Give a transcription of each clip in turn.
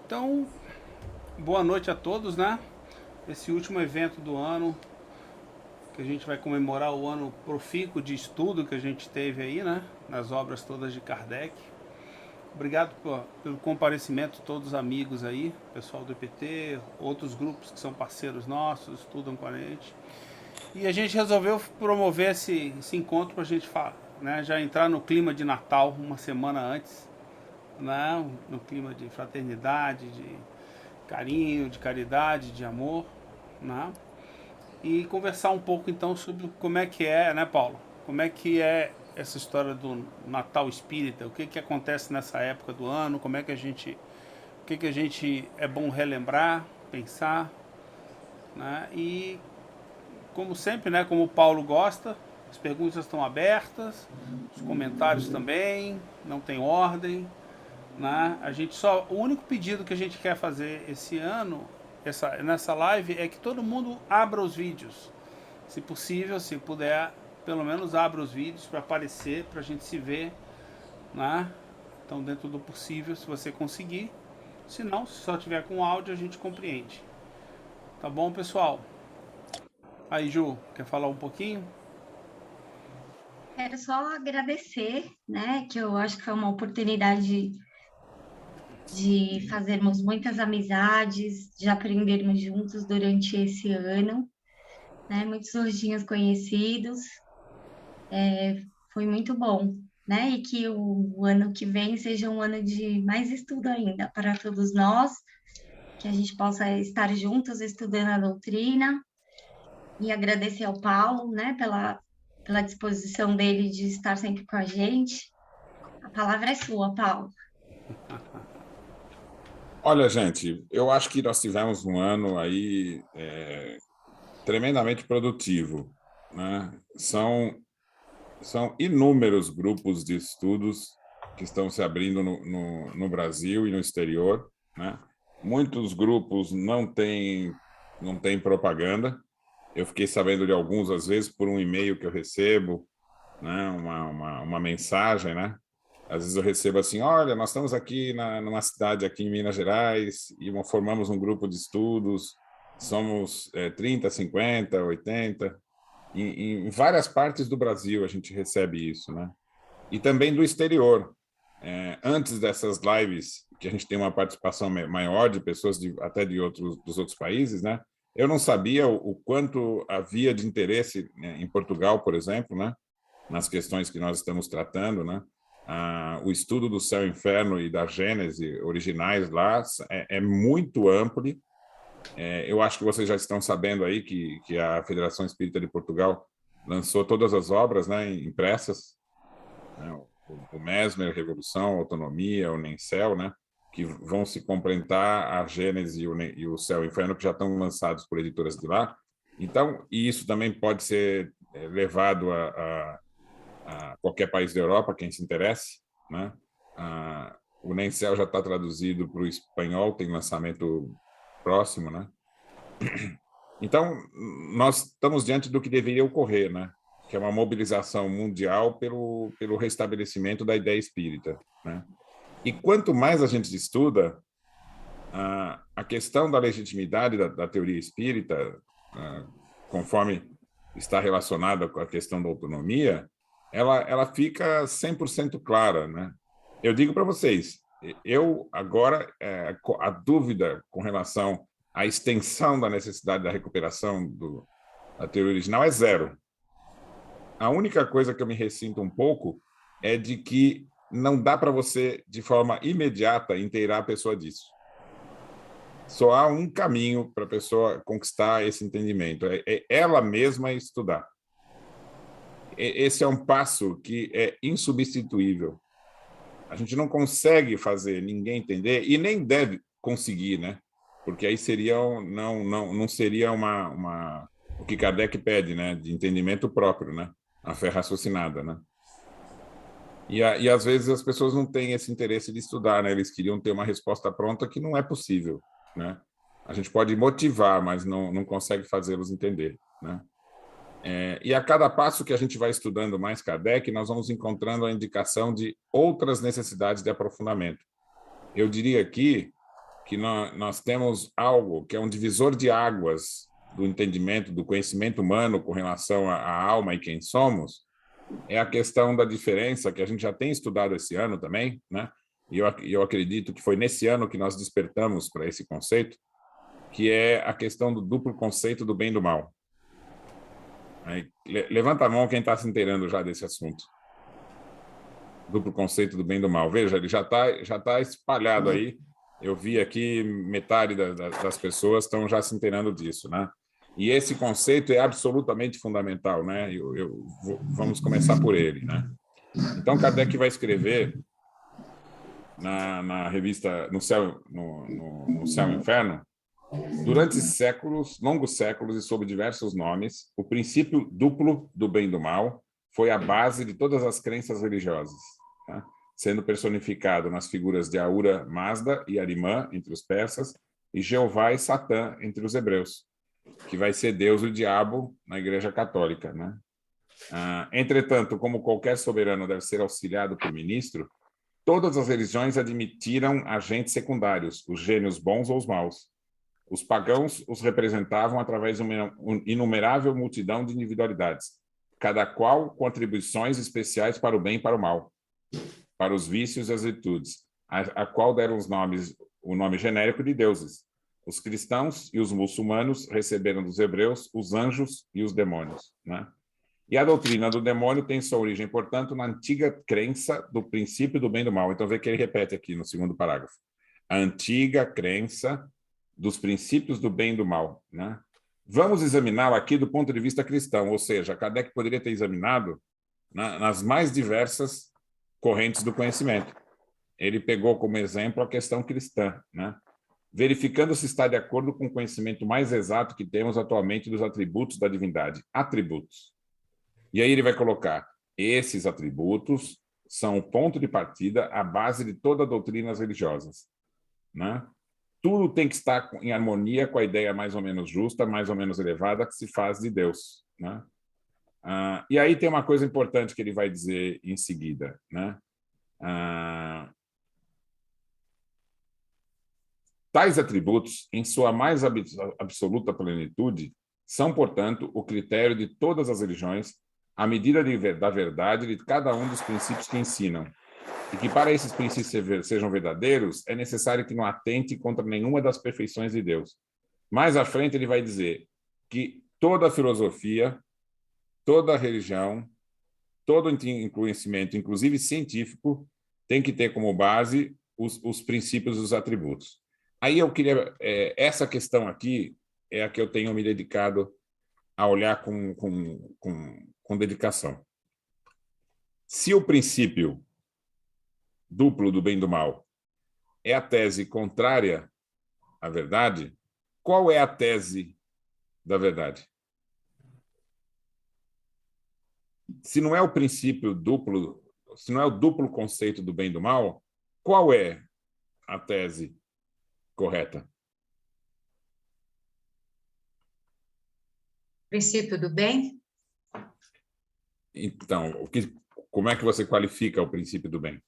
Então, boa noite a todos, né? Esse último evento do ano, que a gente vai comemorar o ano profícuo de estudo que a gente teve aí, né? Nas obras todas de Kardec. Obrigado pelo comparecimento de todos os amigos aí, pessoal do IPT, outros grupos que são parceiros nossos, estudam com a gente. E a gente resolveu promover esse encontro para a gente né, já entrar no clima de Natal uma semana antes, né, no clima de fraternidade, de carinho, de caridade, de amor, né? E conversar um pouco então sobre como é que é, né, Paulo? Como é que é essa história do Natal Espírita? O que que acontece nessa época do ano? Como é que a gente é bom relembrar, pensar, né? E como sempre, né, como o Paulo gosta, as perguntas estão abertas, os comentários também, não tem ordem, né? O único pedido que a gente quer fazer esse ano, nessa live, é que todo mundo abra os vídeos. Se possível, se puder, pelo menos abra os vídeos para aparecer, para a gente se ver, né? Então, dentro do possível, se você conseguir. Se não, se só tiver com áudio, a gente compreende. Tá bom, pessoal? Aí, Ju, quer falar um pouquinho? Quero só agradecer, né, que eu acho que foi uma oportunidade de fazermos muitas amizades, de aprendermos juntos durante esse ano, né, muitos rostinhos conhecidos, foi muito bom, né, e que o ano que vem seja um ano de mais estudo ainda para todos nós, que a gente possa estar juntos estudando a doutrina e agradecer ao Paulo, né, pela disposição dele de estar sempre com a gente. A palavra é sua, Paulo. Olha, gente, eu acho que nós tivemos um ano aí tremendamente produtivo, né? São inúmeros grupos de estudos que estão se abrindo no Brasil e no exterior, né? Muitos grupos não têm propaganda. Eu fiquei sabendo de alguns, às vezes, por um e-mail que eu recebo, né? Uma mensagem, né? Às vezes eu recebo assim, olha, nós estamos aqui numa cidade aqui em Minas Gerais e formamos um grupo de estudos, somos 30, 50, 80, em várias partes do Brasil a gente recebe isso, né? E também do exterior. Antes dessas lives, que a gente tem uma participação maior de pessoas até dos outros países, né? Eu não sabia o quanto havia de interesse, né, em Portugal, por exemplo, né? Nas questões que nós estamos tratando, né? O estudo do céu e inferno e da Gênese originais lá é muito amplo. Eu acho que vocês já estão sabendo aí que a Federação Espírita de Portugal lançou todas as obras, né, impressas, né? O Mesmer, Revolução, Autonomia, o Nencel, né? Que vão se complementar a Gênese e o Céu e o Inferno, que já estão lançados por editoras de lá. Então, e isso também pode ser levado a qualquer país da Europa, quem se interesse, né? O Nencel já está traduzido para o espanhol, tem lançamento próximo, né? Então, nós estamos diante do que deveria ocorrer, né? Que é uma mobilização mundial pelo restabelecimento da ideia espírita, né? E quanto mais a gente estuda, a questão da legitimidade da teoria espírita, conforme está relacionada com a questão da autonomia, ela fica 100% clara, né? Eu digo para vocês, eu agora, a dúvida com relação à extensão da necessidade da recuperação da teoria original é zero. A única coisa que eu me ressinto um pouco é de que não dá para você, de forma imediata, inteirar a pessoa disso. Só há um caminho para a pessoa conquistar esse entendimento, é ela mesma estudar. Esse é um passo que é insubstituível. A gente não consegue fazer ninguém entender e nem deve conseguir, né? Porque aí não seria o que Kardec pede, né? De entendimento próprio, né? A fé raciocinada, né? E às vezes as pessoas não têm esse interesse de estudar, né? Eles queriam ter uma resposta pronta que não é possível, né? A gente pode motivar, mas não consegue fazê-los entender, né? E a cada passo que a gente vai estudando mais Kardec, nós vamos encontrando a indicação de outras necessidades de aprofundamento. Eu diria aqui que nós temos algo que é um divisor de águas do entendimento, do conhecimento humano com relação à alma e quem somos, é a questão da diferença, que a gente já tem estudado esse ano também, né? E eu acredito que foi nesse ano que nós despertamos para esse conceito, que é a questão do duplo conceito do bem e do mal. Aí, levanta a mão quem está se inteirando já desse assunto. Duplo conceito do bem e do mal. Veja, ele já tá espalhado aí. Eu vi aqui metade das pessoas estão já se inteirando disso, né? E esse conceito é absolutamente fundamental, né? Vamos começar por ele, né? Então, Kardec vai escrever na revista No Céu e Inferno, durante séculos, longos séculos e sob diversos nomes, o princípio duplo do bem e do mal foi a base de todas as crenças religiosas, tá? Sendo personificado nas figuras de Ahura Mazda e Arimã, entre os persas, e Jeová e Satã, entre os hebreus, que vai ser Deus e o diabo na Igreja Católica, né? Entretanto, como qualquer soberano deve ser auxiliado por ministro, todas as religiões admitiram agentes secundários, os gênios bons ou os maus. Os pagãos os representavam através de uma inumerável multidão de individualidades, cada qual com atribuições especiais para o bem e para o mal, para os vícios e as virtudes, a qual deram o nome genérico de deuses. Os cristãos e os muçulmanos receberam dos hebreus os anjos e os demônios, né? E a doutrina do demônio tem sua origem, portanto, na antiga crença do princípio do bem e do mal. Então, vê que ele repete aqui no segundo parágrafo. A antiga crença dos princípios do bem e do mal, né? Vamos examiná-lo aqui do ponto de vista cristão, ou seja, Kardec poderia ter examinado nas mais diversas correntes do conhecimento. Ele pegou como exemplo a questão cristã, né? Verificando se está de acordo com o conhecimento mais exato que temos atualmente dos atributos da divindade. Atributos. E aí ele vai colocar, esses atributos são o ponto de partida, a base de toda a doutrinas religiosas, né? Tudo tem que estar em harmonia com a ideia mais ou menos justa, mais ou menos elevada que se faz de Deus, né? E aí tem uma coisa importante que ele vai dizer em seguida, né? Tais atributos, em sua mais absoluta plenitude, são, portanto, o critério de todas as religiões, à medida da verdade de cada um dos princípios que ensinam. E que para esses princípios sejam verdadeiros, é necessário que não atente contra nenhuma das perfeições de Deus. Mais à frente ele vai dizer que toda filosofia, toda religião, todo conhecimento, inclusive científico, tem que ter como base os princípios e os atributos. Aí eu queria... essa questão aqui é a que eu tenho me dedicado a olhar com dedicação. Se o princípio duplo do bem e do mal é a tese contrária à verdade, qual é a tese da verdade? Se não é o princípio duplo, se não é o duplo conceito do bem e do mal, qual é a tese correta? Princípio do bem? Então, como é que você qualifica o princípio do bem?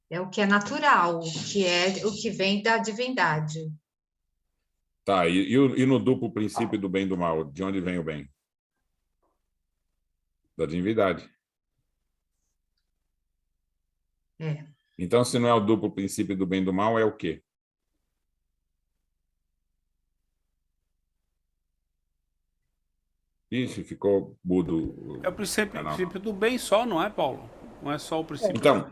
É o que é natural, o que vem da divindade. Tá, e no duplo princípio do bem e do mal, de onde vem o bem? Da divindade. É. Então, se não é o duplo princípio do bem e do mal, é o quê? Ixi, ficou mudo. É o princípio do bem só, não é, Paulo? Não é só o princípio Então,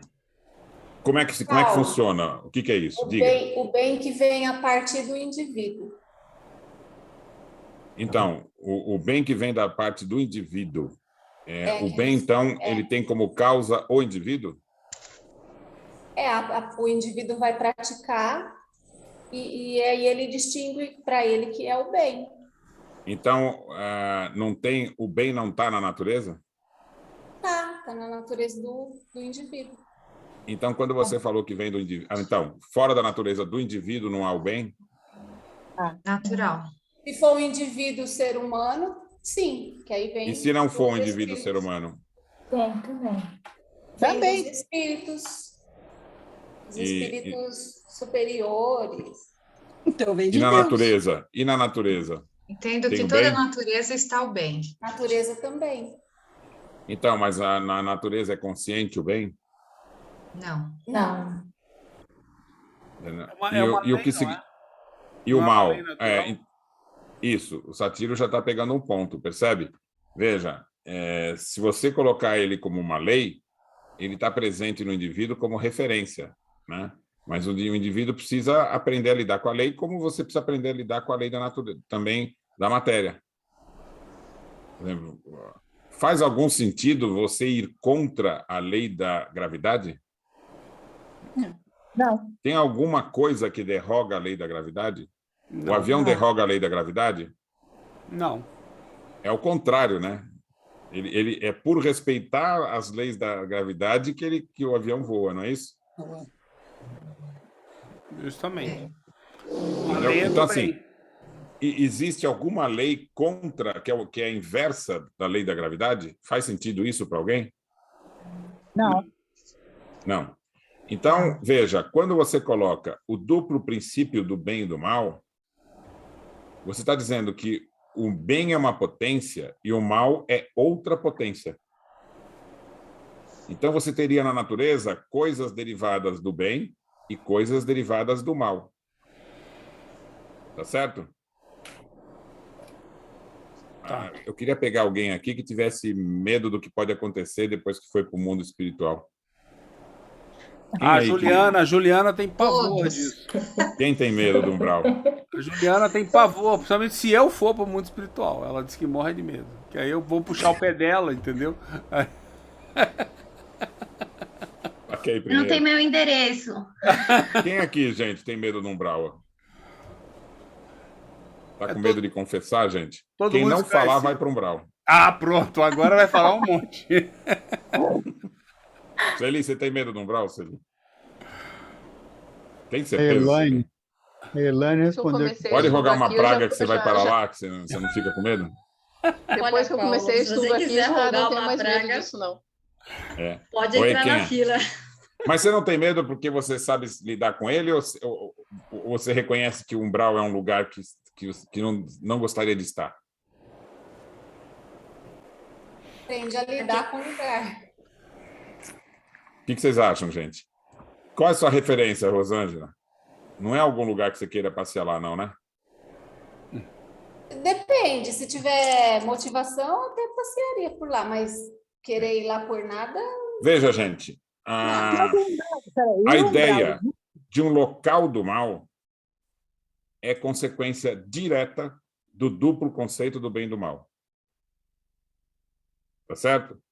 como é que funciona? O que é isso? Diga. O bem que vem a partir do indivíduo. Então, o bem que vem da parte do indivíduo, o bem, então, ele tem como causa o indivíduo? O indivíduo vai praticar e aí ele distingue para ele que é o bem. Então, o bem não está na natureza? Tá na natureza do indivíduo. Então, quando você falou que vem do indivíduo... então, fora da natureza do indivíduo não há o bem? Natural. Se for um indivíduo ser humano, sim, que aí vem... E se não for um os indivíduo espíritos. ser humano? Tem também. Vem dos espíritos. Os E, espíritos superiores. Então, vem e de na Deus. natureza? E na natureza? Entendo Tem que o toda a bem? natureza está o bem. Natureza também. Então, mas na natureza é consciente o bem? Não. Não. E, É uma e o lei, que não é? e o Não é uma lei mal? natural? Isso, o Satiro já está pegando um ponto, percebe? Veja, se você colocar ele como uma lei, ele está presente no indivíduo como referência, né? Mas o indivíduo precisa aprender a lidar com a lei, como você precisa aprender a lidar com a lei da natureza, também da matéria. Por exemplo, faz algum sentido você ir contra a lei da gravidade? Não. Tem alguma coisa que derroga a lei da gravidade? O Não, avião derroga a lei da gravidade? não. É o contrário, né? Ele é por respeitar as leis da gravidade que o avião voa, não é isso? Justamente. A Entendeu? lei é Então, do assim, bem. existe alguma lei contra, que é a inversa da lei da gravidade? Faz sentido isso para alguém? Não. Não. Então, veja, quando você coloca o duplo princípio do bem e do mal, você está dizendo que o bem é uma potência e o mal é outra potência. Então, você teria na natureza coisas derivadas do bem e coisas derivadas do mal. Tá certo? Tá. Eu queria pegar alguém aqui que tivesse medo do que pode acontecer depois que foi para o mundo espiritual. Quem A aí Juliana tem pavor Todos. disso. quem tem medo do umbral? A Juliana tem pavor, principalmente se eu for pro mundo espiritual. Ela diz que morre de medo. Que aí eu vou puxar o pé dela, entendeu? Ok, Não tem primeiro. meu endereço. Quem aqui, gente, tem medo do umbral? Tá com É medo de confessar, gente? todo Quem mundo não falar esclarecido. vai para o umbral. Ah, pronto, agora vai falar um monte. Celi, você tem medo do umbral, Celi? Tem A certeza, Celi? Elaine, a Elaine Eu respondeu que comecei a Pode estudo rogar uma aqui, eu já, praga que você vai já, para já- lá, que você não fica com medo? depois que eu Paulo, comecei a se você estudo aqui, quiser já não rogar tenho uma mais medo praga, disso, não. É. pode Oi, entrar quem na é? fila. Mas você não tem medo porque você sabe lidar com ele ou você reconhece que o umbral é um lugar que não gostaria de estar? Aprende a lidar com o lugar. O que vocês acham, gente? Qual é a sua referência, Rosângela? Não é algum lugar que você queira passear lá, não, né? Depende, se tiver motivação, eu até passearia por lá, mas querer ir lá por nada, Veja, gente, a E o ideia umbral? de um local do mal é consequência direta do duplo conceito do bem e do mal. Tá certo?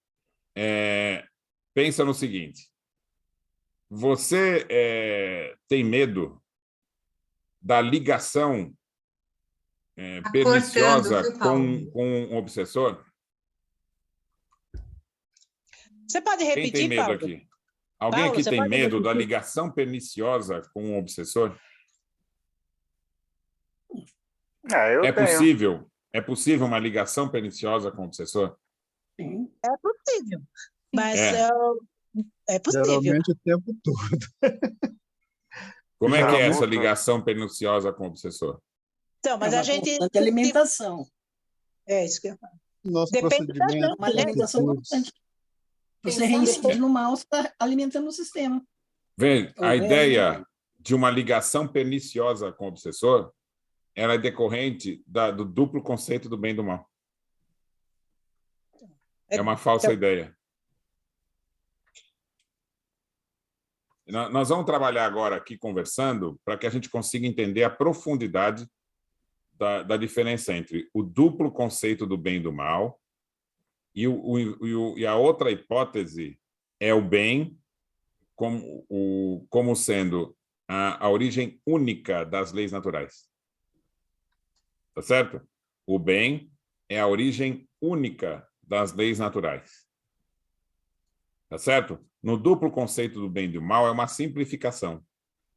Pensa no seguinte: você tem medo da ligação Tá perniciosa cortando, viu, Paulo? com um obsessor? Você pode Quem tem repetir, medo Paulo? aqui? Alguém Paulo, aqui você tem pode medo da repetir? ligação perniciosa com um obsessor? eu É tenho. possível uma ligação perniciosa com o obsessor? É possível. Mas É. é possível. Geralmente o tempo todo. Como é Já que é essa voltou. ligação perniciosa com o obsessor? Então, mas É a uma gente. constante alimentação. É isso que eu falo. Nosso Depende da procedimento gente. Uma alimentação antecipa. constante. Você Pensando reincide no mal, você está alimentando o sistema. Vem, a Ou ideia de uma ligação perniciosa com o obsessor, ela é decorrente do duplo conceito do bem e do mal. É uma falsa ideia. Nós vamos trabalhar agora aqui conversando para que a gente consiga entender a profundidade da diferença entre o duplo conceito do bem e do mal e a outra hipótese é o bem como sendo a origem única das leis naturais. Tá certo? O bem é a origem única das leis naturais. Tá certo? No duplo conceito do bem e do mal é uma simplificação.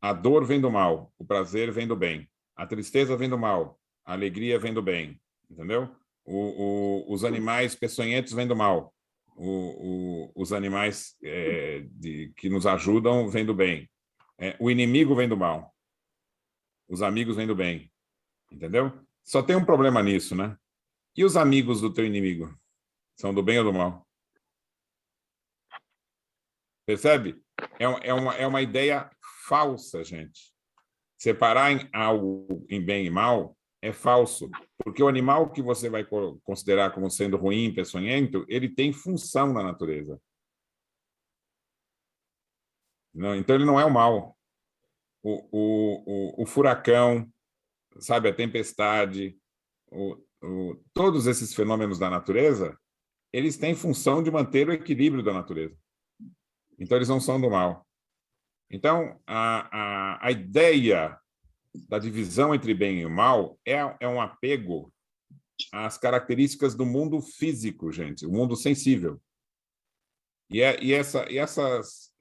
A dor vem do mal, o prazer vem do bem. A tristeza vem do mal, a alegria vem do bem. Entendeu? Os animais peçonhentos vêm do mal. Os animais que nos ajudam vêm do bem. O inimigo vem do mal. Os amigos vêm do bem. Entendeu? Só tem um problema nisso, né? E os amigos do teu inimigo? São do bem ou do mal? Percebe? É uma ideia falsa, gente. Separar em algo em bem e mal é falso, porque o animal que você vai considerar como sendo ruim, peçonhento, ele tem função na natureza. Não, então ele não é o mal. O furacão, sabe, a tempestade, todos esses fenômenos da natureza, eles têm função de manter o equilíbrio da natureza. Então eles não são do mal. Então a ideia da divisão entre bem e mal é um apego às características do mundo físico, gente, o mundo sensível.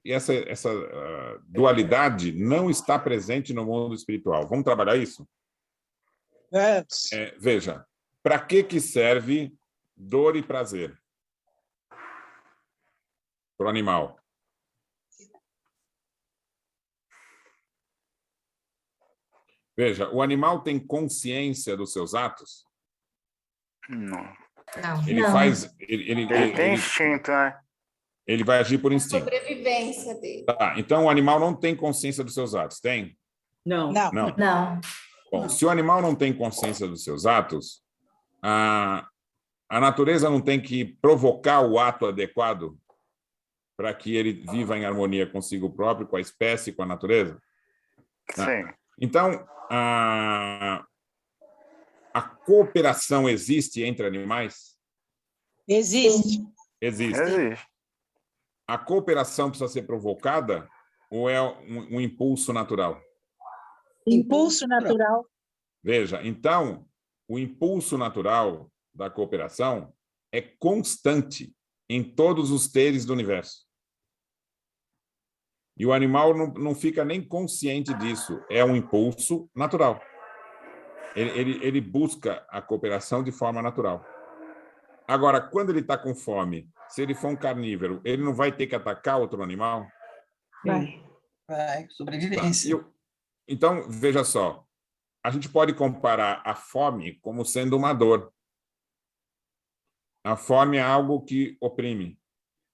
Essa dualidade não está presente no mundo espiritual. Vamos trabalhar isso? Veja, para que serve dor e prazer para o animal? Veja, o animal tem consciência dos seus atos? Não. Não. Ele Não. faz... Ele tem instinto, né? Ele vai agir por instinto. Sobrevivência dele. Tá, então o animal não tem consciência dos seus atos, tem? Não. Não. Não. Não. Bom, Não. se o animal não tem consciência dos seus atos, a natureza não tem que provocar o ato adequado para que ele viva em harmonia consigo próprio, com a espécie, com a natureza? Sim. Então, a cooperação existe entre animais? Existe. Existe. Existe. A cooperação precisa ser provocada ou é um impulso natural? Impulso natural. Veja, então, o impulso natural da cooperação é constante em todos os seres do universo. E o animal não fica nem consciente disso. É um impulso natural. Ele busca a cooperação de forma natural. Agora, quando ele está com fome, se ele for um carnívoro, ele não vai ter que atacar outro animal? Vai, sobrevivência. Então, veja só. A gente pode comparar a fome como sendo uma dor. A fome é algo que oprime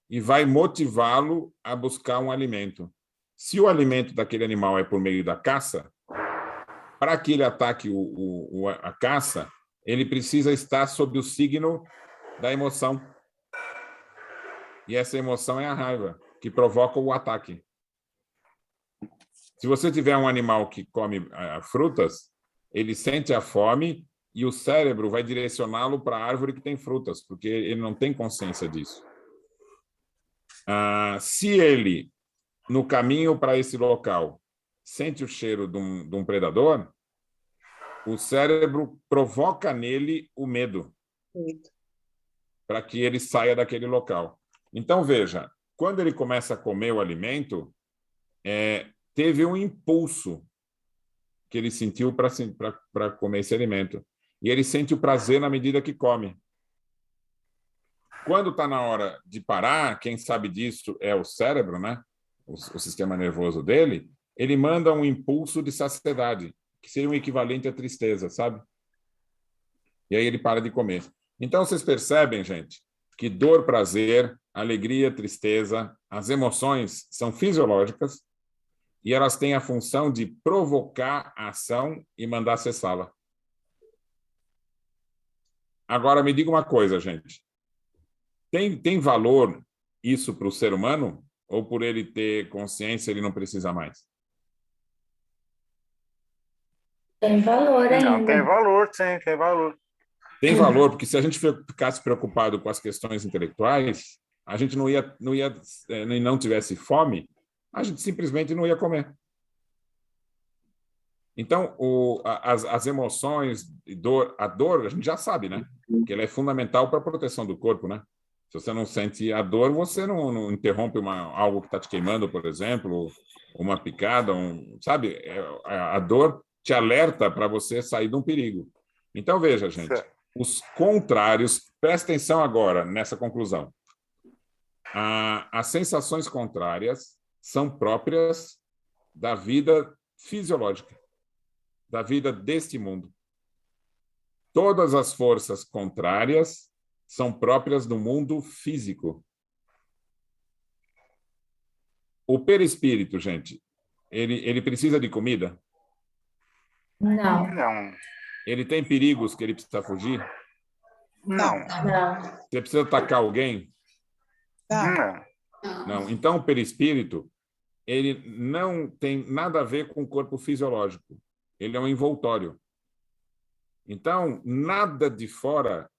e vai motivá-lo a buscar um alimento. Se o alimento daquele animal é por meio da caça, para que ele ataque a caça, ele precisa estar sob o signo da emoção. E essa emoção é a raiva, que provoca o ataque. Se você tiver um animal que come frutas, ele sente a fome e o cérebro vai direcioná-lo para a árvore que tem frutas, porque ele não tem consciência disso. Se ele, no caminho para esse local, sente o cheiro de um predador, o cérebro provoca nele o medo para que ele saia daquele local. Então, veja, quando ele começa a comer o alimento, teve um impulso que ele sentiu para comer esse alimento. E ele sente o prazer na medida que come. Quando está na hora de parar, quem sabe disso é o cérebro, né? O sistema nervoso dele, ele manda um impulso de saciedade, que seria um equivalente à tristeza, sabe? E aí ele para de comer. Então, vocês percebem, gente, que dor, prazer, alegria, tristeza, as emoções são fisiológicas e elas têm a função de provocar a ação e mandar cessá-la. Agora, me diga uma coisa, gente. Tem valor isso para o ser humano? Ou por ele ter consciência, ele não precisa mais? Tem valor ainda. Não, tem valor, sim, tem valor. Tem valor, porque se a gente ficasse preocupado com as questões intelectuais, a gente não tivesse fome, a gente simplesmente não ia comer. Então, as emoções, a dor, a gente já sabe, né? Que ela é fundamental para a proteção do corpo, né? Se você não sente a dor, você não interrompe algo que está te queimando, por exemplo, uma picada, sabe? A dor te alerta para você sair de um perigo. Então, veja, gente, os contrários, presta atenção agora nessa conclusão. As sensações contrárias são próprias da vida fisiológica, da vida deste mundo. Todas as forças contrárias são próprias do mundo físico. O perispírito, gente, ele precisa de comida? Não, Não. Ele tem perigos que ele precisa fugir? Não. não, Você precisa atacar alguém? Não. Não. Então, o perispírito, ele não tem nada a ver com o corpo fisiológico. Ele é um envoltório. Então, nada de fora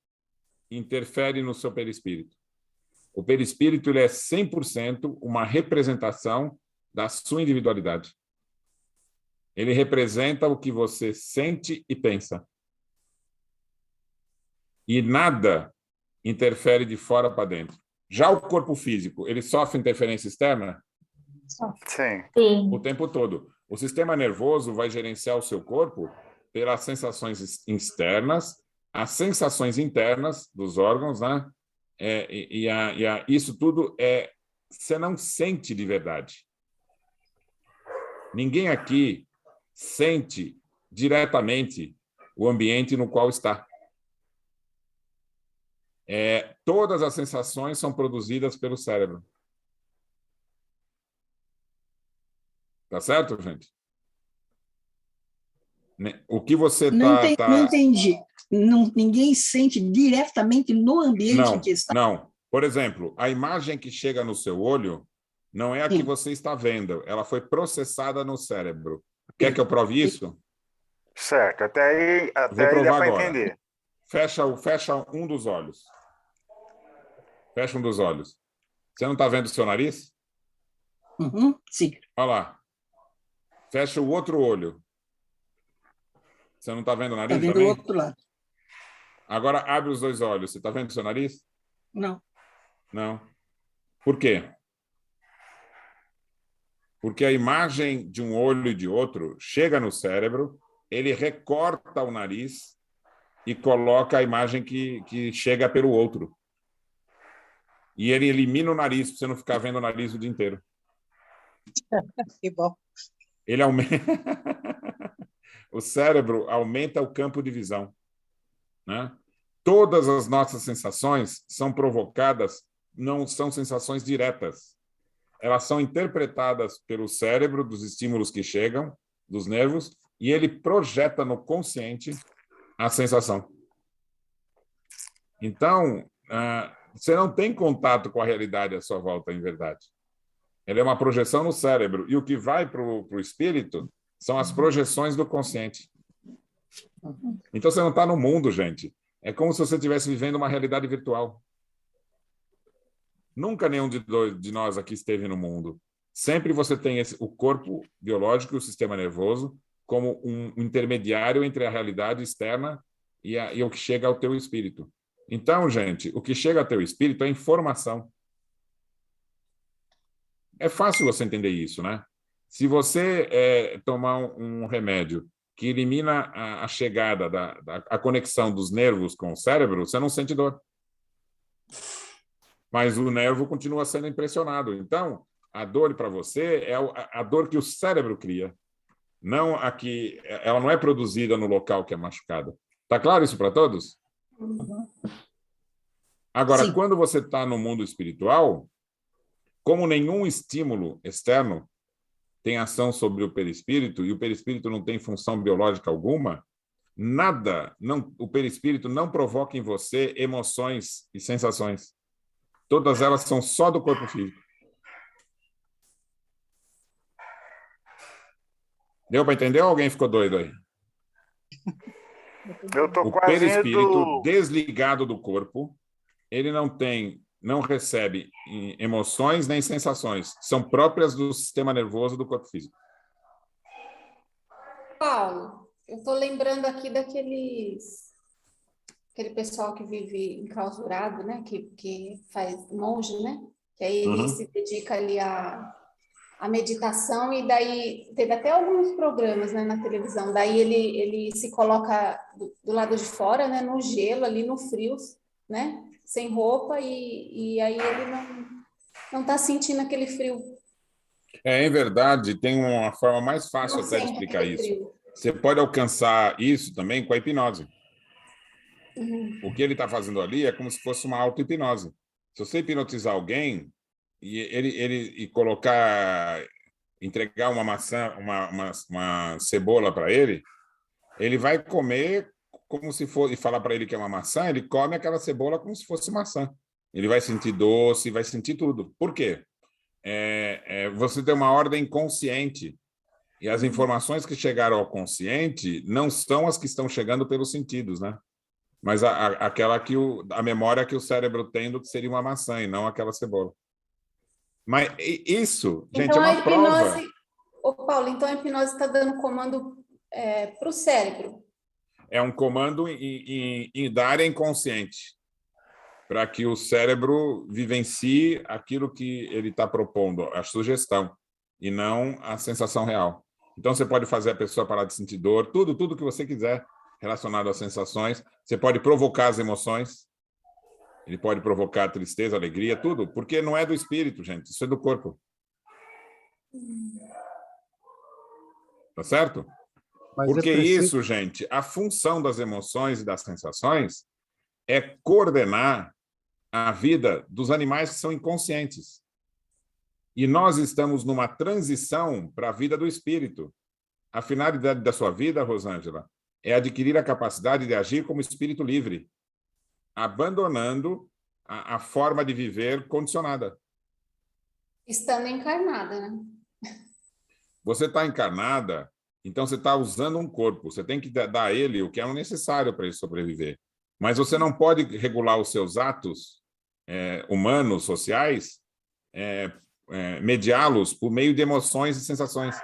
interfere no seu perispírito. O perispírito ele é 100% uma representação da sua individualidade. Ele representa o que você sente e pensa. E nada interfere de fora para dentro. Já o corpo físico, ele sofre interferência externa Sim. sim, o tempo todo. O sistema nervoso vai gerenciar o seu corpo pelas sensações externas, as sensações internas dos órgãos, né? Isso tudo você não sente de verdade. Ninguém aqui sente diretamente o ambiente no qual está. Todas as sensações são produzidas pelo cérebro. Tá certo, gente? O que você Não está... entendi. Ninguém sente diretamente no ambiente em que está. Não. Por exemplo, a imagem que chega no seu olho não é a que você está vendo. Ela foi processada no cérebro. Quer que eu prove isso? Certo. Até aí Vou dá provar para agora. entender. Fecha um dos olhos. Fecha um dos olhos. Você não está vendo o seu nariz? Uhum, sim. Olha lá. Fecha o outro olho. Você não está vendo o nariz Está vendo também? o outro lado. Agora abre os dois olhos. Você está vendo o seu nariz? Não. Não. Por quê? Porque a imagem de um olho e de outro chega no cérebro, ele recorta o nariz e coloca a imagem que chega pelo outro. E ele elimina o nariz, para você não ficar vendo o nariz o dia inteiro. Que bom. Ele aumenta... O cérebro aumenta o campo de visão, né? Todas as nossas sensações são provocadas, não são sensações diretas. Elas são interpretadas pelo cérebro dos estímulos que chegam, dos nervos, e ele projeta no consciente a sensação. Então, você não tem contato com a realidade à sua volta, em verdade. Ela é uma projeção no cérebro. E o que vai para o espírito são as projeções do consciente. Então, você não está no mundo, gente. É como se você estivesse vivendo uma realidade virtual. Nunca nenhum de nós aqui esteve no mundo. Sempre você tem o corpo biológico e o sistema nervoso como um intermediário entre a realidade externa e o que chega ao teu espírito. Então, gente, o que chega ao teu espírito é informação. É fácil você entender isso, né? Se você tomar um remédio que elimina a chegada, a conexão dos nervos com o cérebro, você não sente dor. Mas o nervo continua sendo impressionado. Então, a dor para você é a dor que o cérebro cria. Não ela não é produzida no local que é machucado. Está claro isso para todos? Agora, Sim. quando você está no mundo espiritual, como nenhum estímulo externo tem ação sobre o perispírito, e o perispírito não tem função biológica alguma, o perispírito não provoca em você emoções e sensações. Todas elas são só do corpo físico. Deu para entender ou alguém ficou doido aí? Eu tô O quase perispírito indo... desligado do corpo, ele não recebe emoções nem sensações. São próprias do sistema nervoso do corpo físico. Paulo, eu estou lembrando aqui aquele pessoal que vive enclausurado, né? Que faz monge, né? Que aí ele se dedica ali à meditação, e daí teve até alguns programas, né, na televisão. Daí ele se coloca do lado de fora, né, no gelo, ali no frio, né? Sem roupa, e aí ele não está sentindo aquele frio. Em verdade, tem uma forma mais fácil Não até de sente explicar aquele isso. frio. Você pode alcançar isso também com a hipnose. Uhum. O que ele está fazendo ali é como se fosse uma auto-hipnose. Se você hipnotizar alguém e colocar, entregar uma maçã, uma cebola para ele, ele vai comer como se fosse, e falar para ele que é uma maçã, ele come aquela cebola como se fosse maçã. Ele vai sentir doce, vai sentir tudo. Por quê? Você tem uma ordem consciente. E as informações que chegaram ao consciente não são as que estão chegando pelos sentidos, né? Mas aquela a memória que o cérebro tem do que seria uma maçã e não aquela cebola. Mas isso, gente, Então, é a uma prova. hipnose... Ô, Paulo, então a hipnose está dando comando para o cérebro. É um comando da área inconsciente, para que o cérebro vivencie aquilo que ele está propondo, a sugestão, e não a sensação real. Então, você pode fazer a pessoa parar de sentir dor, tudo que você quiser relacionado às sensações. Você pode provocar as emoções, ele pode provocar tristeza, alegria, tudo, porque não é do espírito, gente, isso é do corpo. Tá certo? Porque isso, gente, a função das emoções e das sensações é coordenar a vida dos animais que são inconscientes. E nós estamos numa transição para a vida do espírito. A finalidade da sua vida, Rosângela, é adquirir a capacidade de agir como espírito livre, abandonando a forma de viver condicionada. Estando encarnada, né? Você está encarnada, então você está usando um corpo. Você tem que dar a ele o que é necessário para ele sobreviver. Mas você não pode regular os seus atos humanos, sociais, mediá-los por meio de emoções e sensações.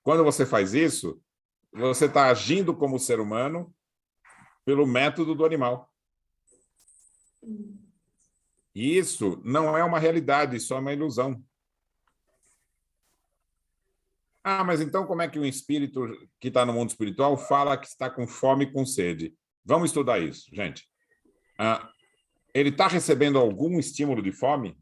Quando você faz isso, você está agindo como ser humano pelo método do animal. E isso não é uma realidade, só é uma ilusão. Mas então como é que um espírito que está no mundo espiritual fala que está com fome e com sede? Vamos estudar isso, gente. Ele está recebendo algum estímulo de fome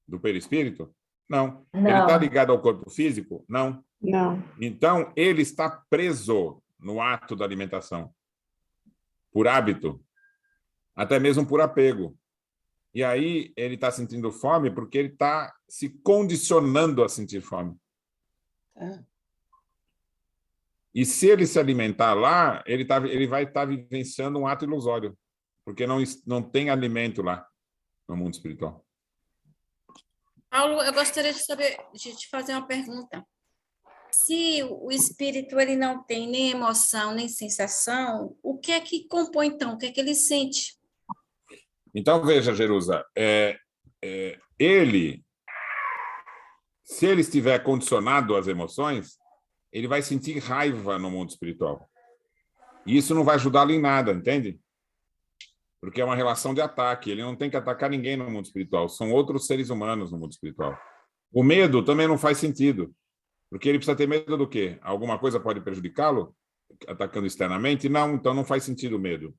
do perispírito? Não. Ele está ligado ao corpo físico? Não. Não. Então, ele está preso no ato da alimentação, por hábito, até mesmo por apego. E aí ele está sentindo fome porque ele está se condicionando a sentir fome. E se ele se alimentar lá, ele vai estar vivenciando um ato ilusório, porque não tem alimento lá no mundo espiritual. Paulo, eu gostaria de te fazer uma pergunta. Se o espírito ele não tem nem emoção, nem sensação, o que é que compõe, então? O que é que ele sente? Então, veja, Jerusa, se ele estiver condicionado às emoções, ele vai sentir raiva no mundo espiritual. E isso não vai ajudá-lo em nada, entende? Porque é uma relação de ataque. Ele não tem que atacar ninguém no mundo espiritual. São outros seres humanos no mundo espiritual. O medo também não faz sentido. Porque ele precisa ter medo do quê? Alguma coisa pode prejudicá-lo? Atacando externamente? Não, então não faz sentido o medo.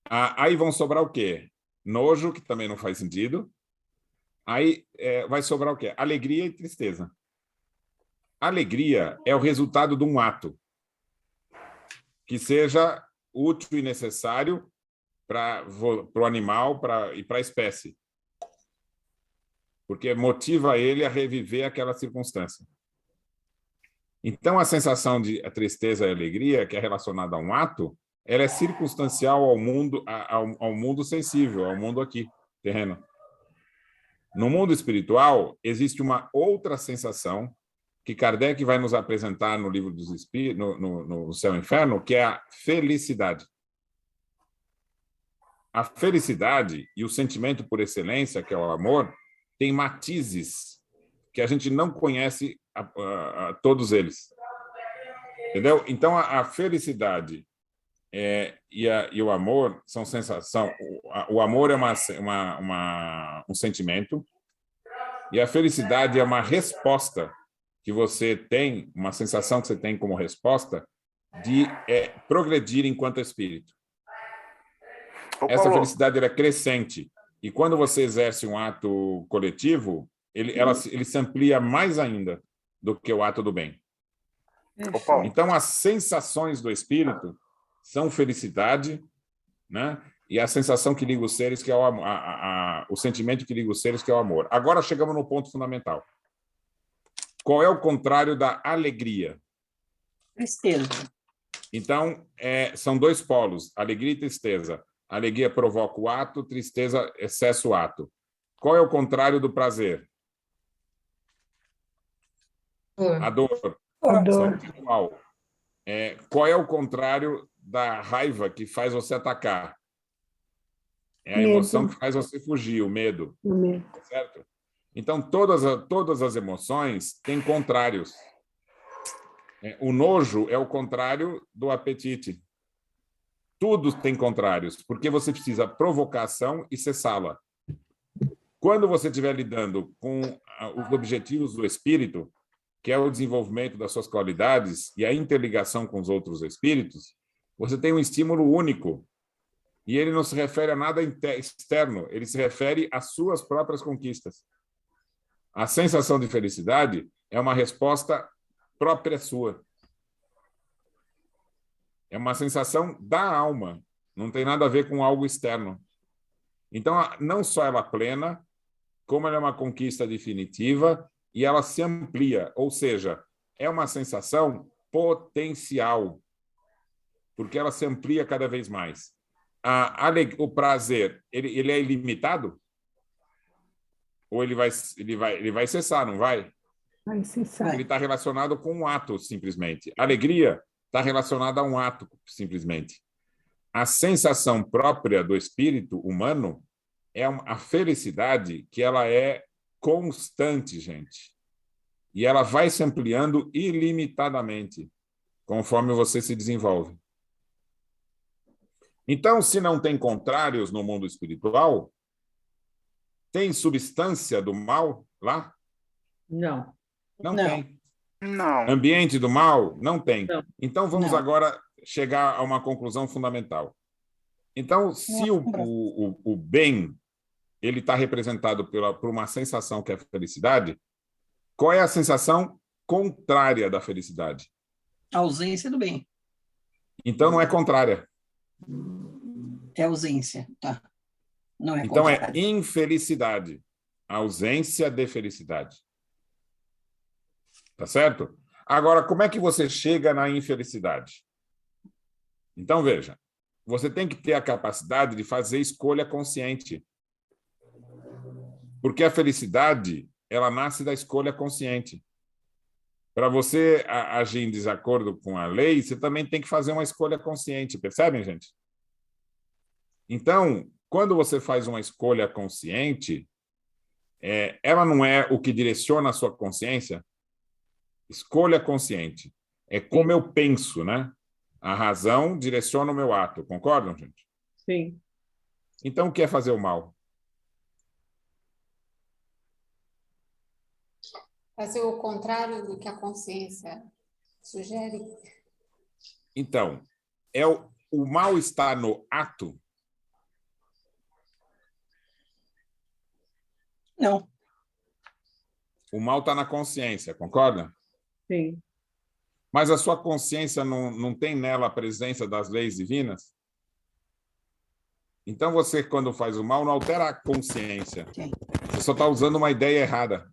Aí vão sobrar o quê? Nojo, que também não faz sentido. Aí vai sobrar o quê? Alegria e tristeza. Alegria é o resultado de um ato que seja útil e necessário para o animal e para a espécie. Porque motiva ele a reviver aquela circunstância. Então, a sensação de tristeza e alegria, que é relacionada a um ato, ela é circunstancial ao mundo sensível, ao mundo aqui, terreno. No mundo espiritual, existe uma outra sensação que Kardec vai nos apresentar no livro dos Espíritos, no Céu e Inferno, que é a felicidade. A felicidade e o sentimento por excelência, que é o amor, tem matizes que a gente não conhece todos eles. Entendeu? Então, a felicidade e o amor são sensação. O amor é um sentimento e a felicidade é uma resposta que você tem, uma sensação que você tem como resposta de progredir enquanto espírito. Essa felicidade é crescente. E quando você exerce um ato coletivo, ele se amplia mais ainda do que o ato do bem. Opa, Então, as sensações do espírito são felicidade, né? E a sensação que liga os seres, que é o amor, o sentimento que liga os seres, que é o amor. Agora chegamos no ponto fundamental. Qual é o contrário da alegria? Tristeza. Então, são dois polos, alegria e tristeza. Alegria provoca o ato, tristeza excesso o ato. Qual é o contrário do prazer? A dor. A dor. Igual. Qual é o contrário da raiva que faz você atacar? É a Medo. emoção que faz você fugir, o medo. O medo. Certo? Então, todas as emoções têm contrários. O nojo é o contrário do apetite. Tudo tem contrários, porque você precisa provocação e cessá-la. Quando você estiver lidando com os objetivos do espírito, que é o desenvolvimento das suas qualidades e a interligação com os outros espíritos, você tem um estímulo único. E ele não se refere a nada externo, ele se refere às suas próprias conquistas. A sensação de felicidade é uma resposta própria sua. É uma sensação da alma, não tem nada a ver com algo externo. Então, não só ela é plena, como ela é uma conquista definitiva e ela se amplia, ou seja, é uma sensação potencial, porque ela se amplia cada vez mais. O prazer, ele é ilimitado? Ou ele vai cessar, não vai? Vai cessar. Ele está relacionado com um ato, simplesmente. A alegria está relacionada a um ato, simplesmente. A sensação própria do espírito humano é a felicidade, que ela é constante, gente. E ela vai se ampliando ilimitadamente, conforme você se desenvolve. Então, se não tem contrários no mundo espiritual, tem substância do mal lá? Não. Não tem. não. Ambiente do mal? Não tem. Não. Então, vamos Não. agora chegar a uma conclusão fundamental. Então, se o bem ele está representado por uma sensação que é a felicidade, qual é a sensação contrária da felicidade? A ausência do bem. Então, não é contrária. É ausência, tá? Não é Então, é contrário. infelicidade. A ausência de felicidade. Tá certo? Agora, como é que você chega na infelicidade? Então, veja. Você tem que ter a capacidade de fazer escolha consciente. Porque a felicidade, ela nasce da escolha consciente. Para você agir em desacordo com a lei, você também tem que fazer uma escolha consciente. Percebem, gente? Então, quando você faz uma escolha consciente, ela não é o que direciona a sua consciência. Escolha consciente. É como eu penso, né? A razão direciona o meu ato. Concordam, gente? Sim. Então, o que é fazer o mal? Fazer o contrário do que a consciência sugere. Então, o mal está no ato? Não. O mal está na consciência, concorda? Sim. Mas a sua consciência não tem nela a presença das leis divinas? Então, você, quando faz o mal, não altera a consciência. Sim. Você só está usando uma ideia errada.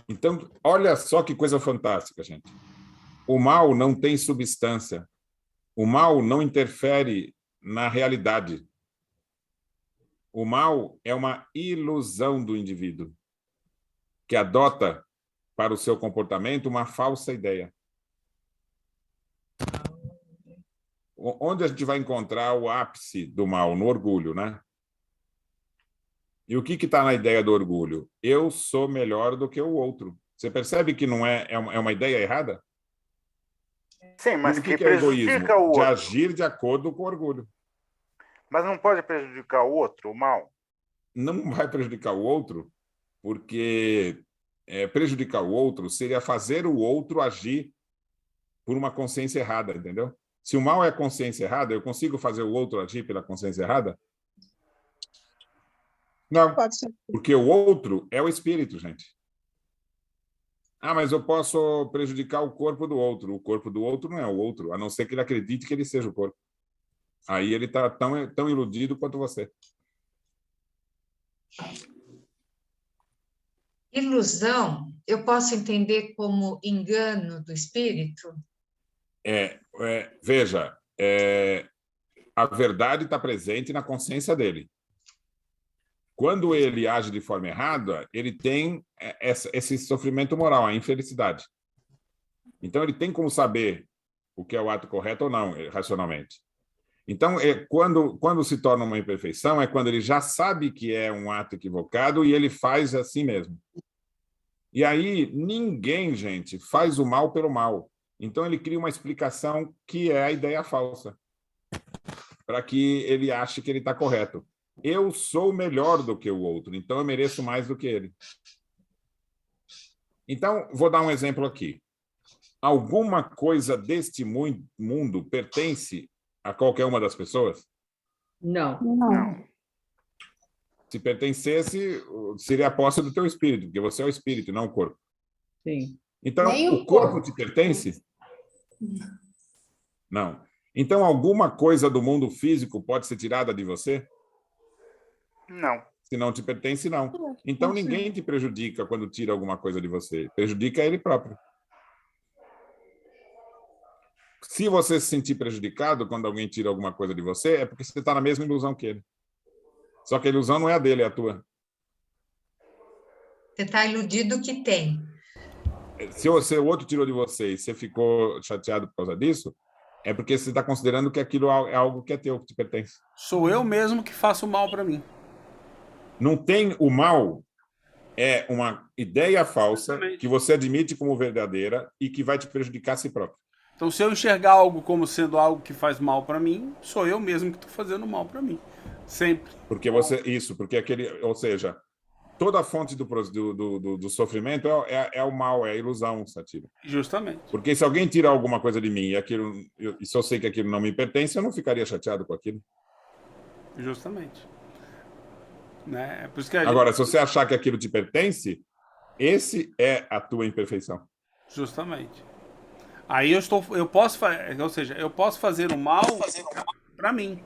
Então, olha só que coisa fantástica, gente. O mal não tem substância. O mal não interfere na realidade. O mal é uma ilusão do indivíduo, que adota para o seu comportamento uma falsa ideia. Onde a gente vai encontrar o ápice do mal? No orgulho, né? E o que está na ideia do orgulho? Eu sou melhor do que o outro. Você percebe que não é uma ideia errada? Sim, mas E o que que é egoísmo? prejudica o De outro. agir de acordo com o orgulho. Mas não pode prejudicar o outro, o mal? Não vai prejudicar o outro, porque prejudicar o outro seria fazer o outro agir por uma consciência errada, entendeu? Se o mal é a consciência errada, eu consigo fazer o outro agir pela consciência errada? Não, Pode ser. porque o outro é o espírito, gente. Ah, mas eu posso prejudicar o corpo do outro. O corpo do outro não é o outro, a não ser que ele acredite que ele seja o corpo. Aí ele está tão iludido quanto você. Ilusão, eu posso entender como engano do espírito? Veja, a verdade está presente na consciência dele. Quando ele age de forma errada, ele tem esse sofrimento moral, a infelicidade. Então, ele tem como saber o que é o ato correto ou não, racionalmente. Então, quando se torna uma imperfeição, é quando ele já sabe que é um ato equivocado e ele faz assim mesmo. E aí, ninguém, gente, faz o mal pelo mal. Então, ele cria uma explicação que é a ideia falsa, para que ele ache que ele está correto. Eu sou melhor do que o outro, então eu mereço mais do que ele. Então, vou dar um exemplo aqui. Alguma coisa deste mundo pertence a qualquer uma das pessoas? Não. Não. Se pertencesse, seria a posse do teu espírito, porque você é o espírito, não o corpo. Sim. Então, Nem o corpo te pertence? Não. Então, alguma coisa do mundo físico pode ser tirada de você? Não. Se não te pertence, não. Então, ninguém te prejudica quando tira alguma coisa de você. Prejudica ele próprio. Se você se sentir prejudicado quando alguém tira alguma coisa de você, é porque você está na mesma ilusão que ele. Só que a ilusão não é a dele, é a tua. Você está iludido que tem. Se o outro tirou de você e você ficou chateado por causa disso, é porque você está considerando que aquilo é algo que é teu, que te pertence. Sou eu mesmo que faço mal para mim. Não tem o mal, é uma ideia falsa Exatamente. que você admite como verdadeira e que vai te prejudicar a si próprio. Então, se eu enxergar algo como sendo algo que faz mal para mim, sou eu mesmo que estou fazendo mal para mim. Sempre. Porque ou seja, toda a fonte do sofrimento é o mal, é a ilusão, Satira. Justamente. Porque se alguém tira alguma coisa de mim e se eu sei que aquilo não me pertence, eu não ficaria chateado com aquilo. Justamente. Né? É por isso que Agora, se você achar que aquilo te pertence, esse é a tua imperfeição. Justamente. Aí eu posso fazer o mal para mim.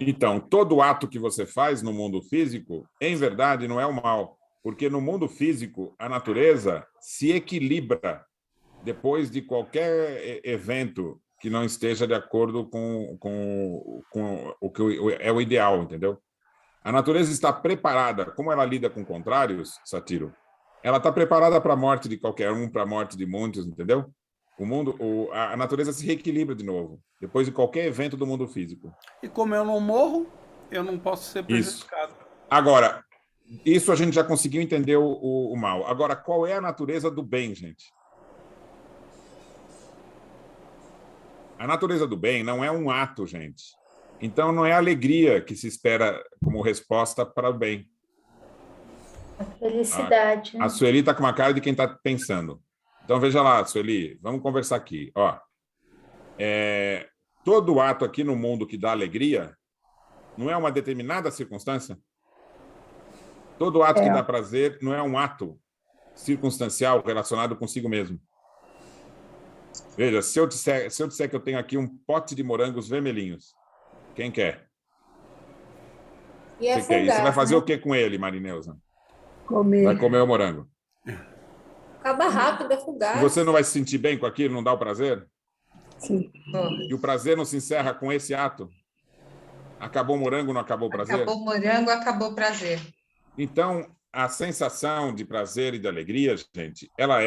Então, todo ato que você faz no mundo físico, em verdade, não é o mal. Porque no mundo físico, a natureza se equilibra depois de qualquer evento que não esteja de acordo com o que é o ideal, entendeu? A natureza está preparada, como ela lida com contrários, Satiro, ela está preparada para a morte de qualquer um, para a morte de muitos, entendeu? A natureza se reequilibra de novo, depois de qualquer evento do mundo físico. E como eu não morro, eu não posso ser prejudicado. Isso. Agora, isso a gente já conseguiu entender o mal. Agora, qual é a natureza do bem, gente? A natureza do bem não é um ato, gente. Então, não é a alegria que se espera como resposta para o bem. A felicidade. A Sueli está com uma cara de quem está pensando. Então, veja lá, Sueli, vamos conversar aqui. Ó, todo ato aqui no mundo que dá alegria não é uma determinada circunstância? Todo ato que dá prazer não é um ato circunstancial relacionado consigo mesmo? Veja, se eu disser que eu tenho aqui um pote de morangos vermelhinhos, quem quer? E Você quer? E você vai fazer o que com ele, Marineuza? Comer. Vai comer o morango. Acaba rápido, é fugaz. E você não vai se sentir bem com aquilo, não dá o prazer? Sim. E o prazer não se encerra com esse ato? Acabou o morango, não acabou o prazer? Acabou o morango, acabou o prazer. Então, a sensação de prazer e de alegria, gente, ela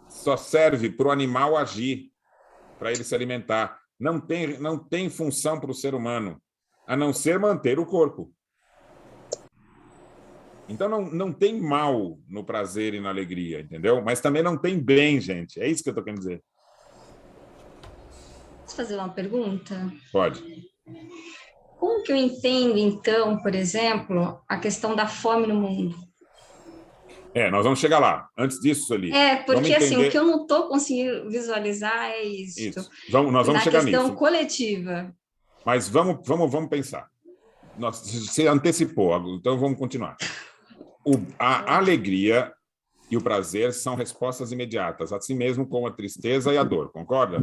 só serve para o animal agir, para ele se alimentar. Não tem função para o ser humano, a não ser manter o corpo. Então, não tem mal no prazer e na alegria, entendeu? Mas também não tem bem, gente. É isso que eu estou querendo dizer. Posso fazer uma pergunta? Pode. Como que eu entendo, então, por exemplo, a questão da fome no mundo? Nós vamos chegar lá. Antes disso, Sueli, vamos porque assim, entender... o que eu não estou conseguindo visualizar é isso. Isso. Nós vamos Na chegar questão nisso. coletiva. Mas vamos pensar. Você antecipou, então vamos continuar. A alegria e o prazer são respostas imediatas, assim mesmo como a tristeza e a dor, concorda?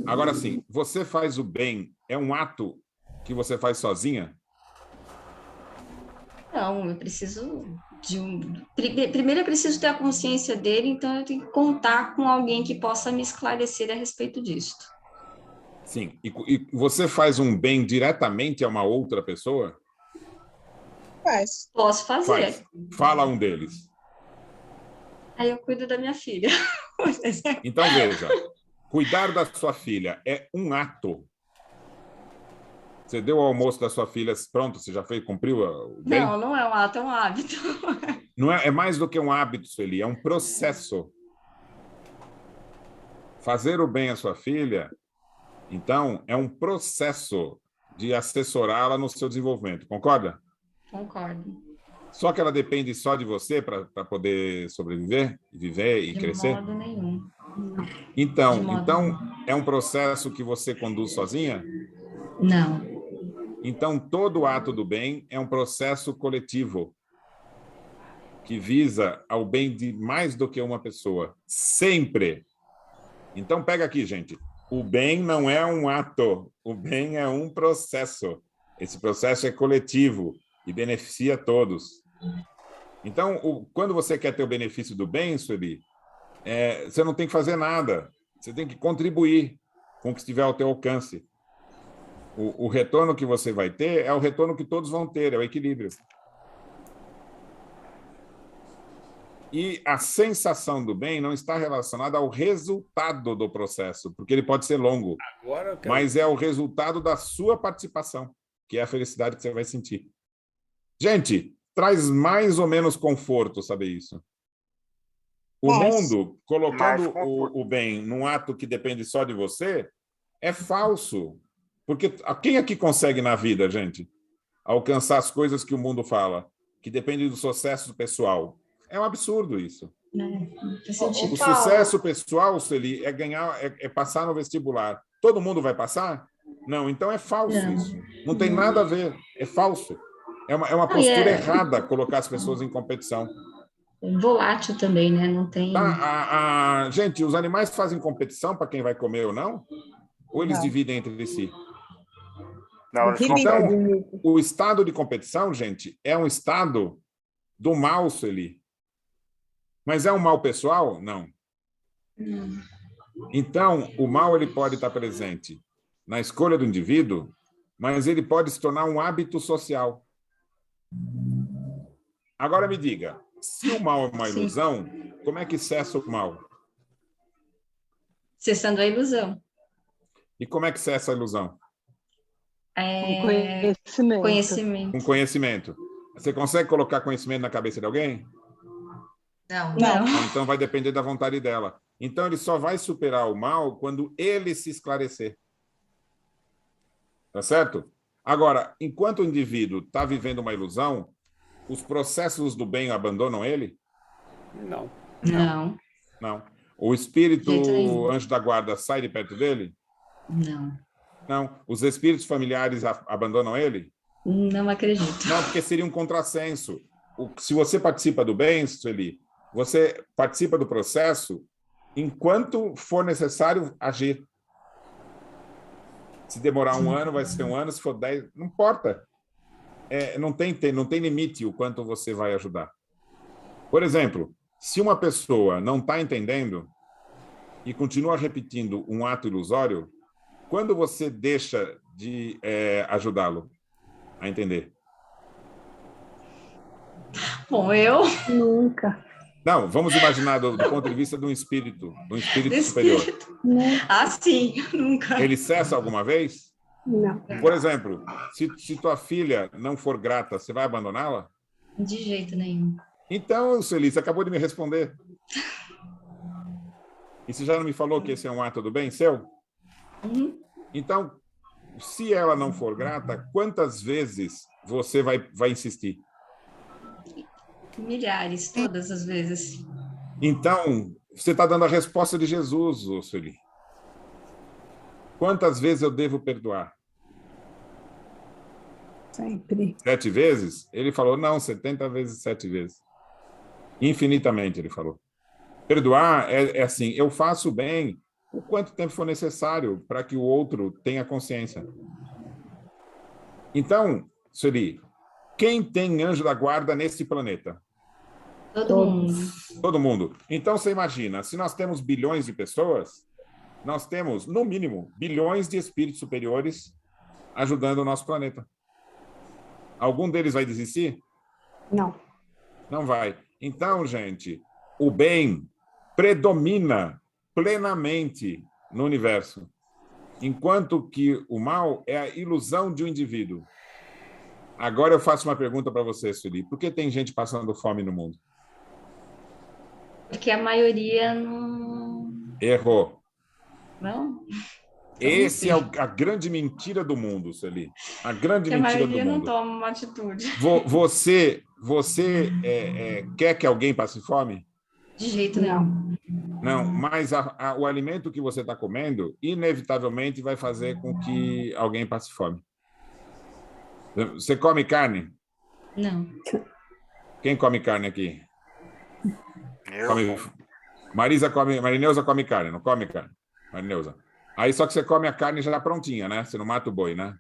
Agora sim, você faz o bem, é um ato que você faz sozinha? Não, eu preciso Primeiro eu preciso ter a consciência dele, então eu tenho que contar com alguém que possa me esclarecer a respeito disso. Sim. E você faz um bem diretamente a uma outra pessoa? Faz. Posso fazer. Faz. Fala um deles. Aí eu cuido da minha filha. Então, veja, cuidar da sua filha é um ato. Você deu o almoço da sua filha, pronto, você já fez, cumpriu o bem? Não, não é um ato, é um hábito. Não é mais do que um hábito, Sueli, é um processo. Fazer o bem à sua filha, então, é um processo de assessorá-la no seu desenvolvimento, concorda? Concordo. Só que ela depende só de você para poder sobreviver, viver e crescer? De modo nenhum. Então, é um processo que você conduz sozinha? Não. Então, todo ato do bem é um processo coletivo que visa ao bem de mais do que uma pessoa. Sempre. Então, pega aqui, gente. O bem não é um ato. O bem é um processo. Esse processo é coletivo e beneficia todos. Então, quando você quer ter o benefício do bem, Sueli, você não tem que fazer nada. Você tem que contribuir com o que estiver ao teu alcance. O retorno que você vai ter é o retorno que todos vão ter, é o equilíbrio. E a sensação do bem não está relacionada ao resultado do processo, porque ele pode ser longo, mas é o resultado da sua participação, que é a felicidade que você vai sentir. Gente, traz mais ou menos conforto saber isso. O mundo, colocando o bem num ato que depende só de você, é falso. Porque quem aqui consegue na vida, gente, alcançar as coisas que o mundo fala, que dependem do sucesso pessoal? É um absurdo isso. O sucesso pessoal, Sueli, é ganhar, é passar no vestibular. Todo mundo vai passar? Não, então é falso isso. Não tem nada a ver, é falso. É uma postura errada colocar as pessoas em competição. Volátil também, né? Não tem... Gente, os animais fazem competição para quem vai comer ou não? Ou eles dividem entre si? Não, então, o estado de competição, gente, é um estado do mal, Sueli. Mas é um mal pessoal? Não. Então, o mal ele pode estar presente na escolha do indivíduo, mas ele pode se tornar um hábito social. Agora me diga, se o mal é uma ilusão, como é que cessa o mal? Cessando a ilusão. E como é que cessa a ilusão? Conhecimento. Com conhecimento. Você consegue colocar conhecimento na cabeça de alguém? Não. Então vai depender da vontade dela. Então ele só vai superar o mal quando ele se esclarecer. Tá certo? Agora, enquanto o indivíduo está vivendo uma ilusão, os processos do bem abandonam ele? Não. O espírito anjo da guarda sai de perto dele? Não. Os espíritos familiares abandonam ele? Não acredito. Não, porque seria um contrassenso. Se você participa do bem, Sueli, você participa do processo enquanto for necessário agir. Se demorar um ano, vai ser um ano. Se for 10, não importa. Não tem limite o quanto você vai ajudar. Por exemplo, se uma pessoa não está entendendo e continua repetindo um ato ilusório, quando você deixa de ajudá-lo a entender? Bom, eu... Nunca. Não, vamos imaginar do ponto de vista de um espírito superior. Sim, nunca. Ele cessa alguma vez? Não. Por exemplo, se tua filha não for grata, você vai abandoná-la? De jeito nenhum. Então, Sueli, você acabou de me responder. E você já não me falou que esse é um ato do bem seu? Então, se ela não for grata, quantas vezes você vai insistir? Milhares, todas as vezes. Então, você está dando a resposta de Jesus, ô Sueli. Quantas vezes eu devo perdoar? Sempre. 7 vezes? Ele falou, não, 70 vezes 7 vezes. Infinitamente, ele falou. Perdoar é assim, eu faço bem o quanto tempo for necessário para que o outro tenha consciência. Então, Sueli, quem tem anjo da guarda nesse planeta? Todo mundo. Todo mundo. Então, você imagina, se nós temos bilhões de pessoas, nós temos, no mínimo, bilhões de espíritos superiores ajudando o nosso planeta. Algum deles vai desistir? Não. Não vai. Então, gente, o bem predomina plenamente no universo, enquanto que o mal é a ilusão de um indivíduo. Agora eu faço uma pergunta para você, Sueli. Por que tem gente passando fome no mundo? Porque a maioria não... Errou. Não? Essa é a grande mentira do mundo, Sueli. A grande Porque a mentira do maioria não mundo. toma uma atitude. Você quer que alguém passe fome? De jeito nenhum. Não, mas o alimento que você está comendo, inevitavelmente, vai fazer com que alguém passe fome. Você come carne? Não. Quem come carne aqui? Eu. Marineuza come carne, não come carne? Marineuza. Aí só que você come a carne já prontinha, né? Você não mata o boi, né?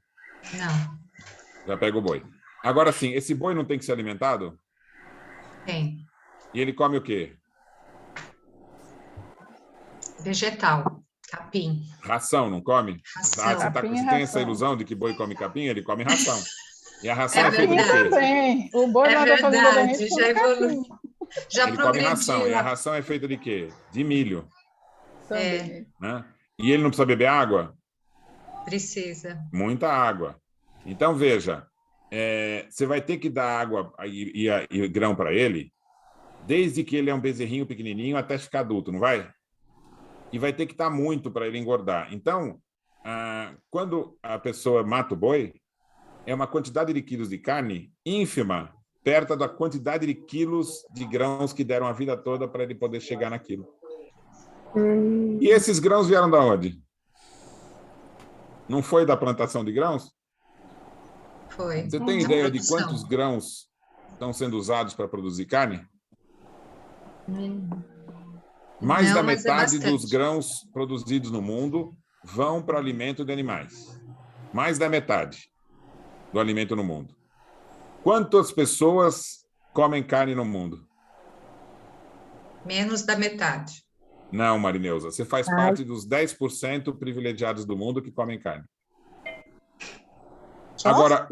Não, Já pega o boi. Agora sim, esse boi não tem que ser alimentado? tem. E ele come o quê? Vegetal, capim. Ração, não come? Ração. Você Capim e tem essa ração. ilusão de que boi come capim? Ele come ração. E a ração É é feita de Capim quê? também. O boi lá da fazenda da gente já come evolui. capim Já Ele come ração. E a progrediu. ração é feita de quê? De milho. também. Né? E ele não precisa beber água? Precisa. Muita água. Então, veja, você vai ter que dar água e grão para ele, desde que ele é um bezerrinho pequenininho até ficar adulto, não vai? E vai ter que dar muito para ele engordar. Então, quando a pessoa mata o boi, é uma quantidade de quilos de carne ínfima, perto da quantidade de quilos de grãos que deram a vida toda para ele poder chegar naquilo. E esses grãos vieram da onde? Não foi da plantação de grãos? Foi. Você tem Da ideia de produção. quantos grãos estão sendo usados para produzir carne? Mais Não, da mas é metade bastante. dos grãos produzidos no mundo vão para alimento de animais. Mais da metade do alimento no mundo. Quantas pessoas comem carne no mundo? Menos da metade. Não, Marineuza, você faz parte dos 10% privilegiados do mundo que comem carne. Agora,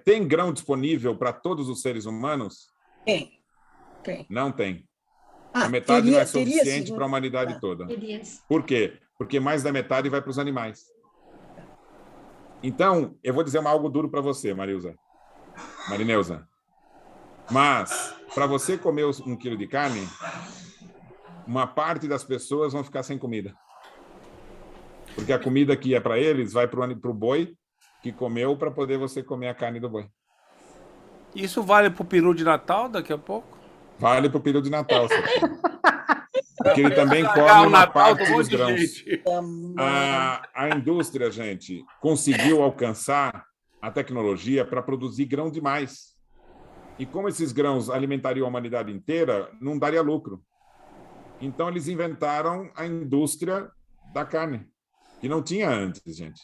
tem grão disponível para todos os seres humanos? Tem. Não tem. Ah, A metade não é teria, suficiente sim. para a humanidade toda. Teria. Por quê? Porque mais da metade vai para os animais. Então, eu vou dizer algo duro para você, Marineuza. Mas, para você comer 1 quilo de carne, uma parte das pessoas vão ficar sem comida. Porque a comida que é para eles vai para o boi que comeu para poder você comer a carne do boi. Isso vale pro peru de Natal daqui a pouco? Vale para o período de Natal. Porque ele também Estragar come o uma Natal parte do dos monte de grãos. gente. A indústria, gente, conseguiu alcançar a tecnologia para produzir grão demais. E como esses grãos alimentariam a humanidade inteira, não daria lucro. Então, eles inventaram a indústria da carne, que não tinha antes, gente.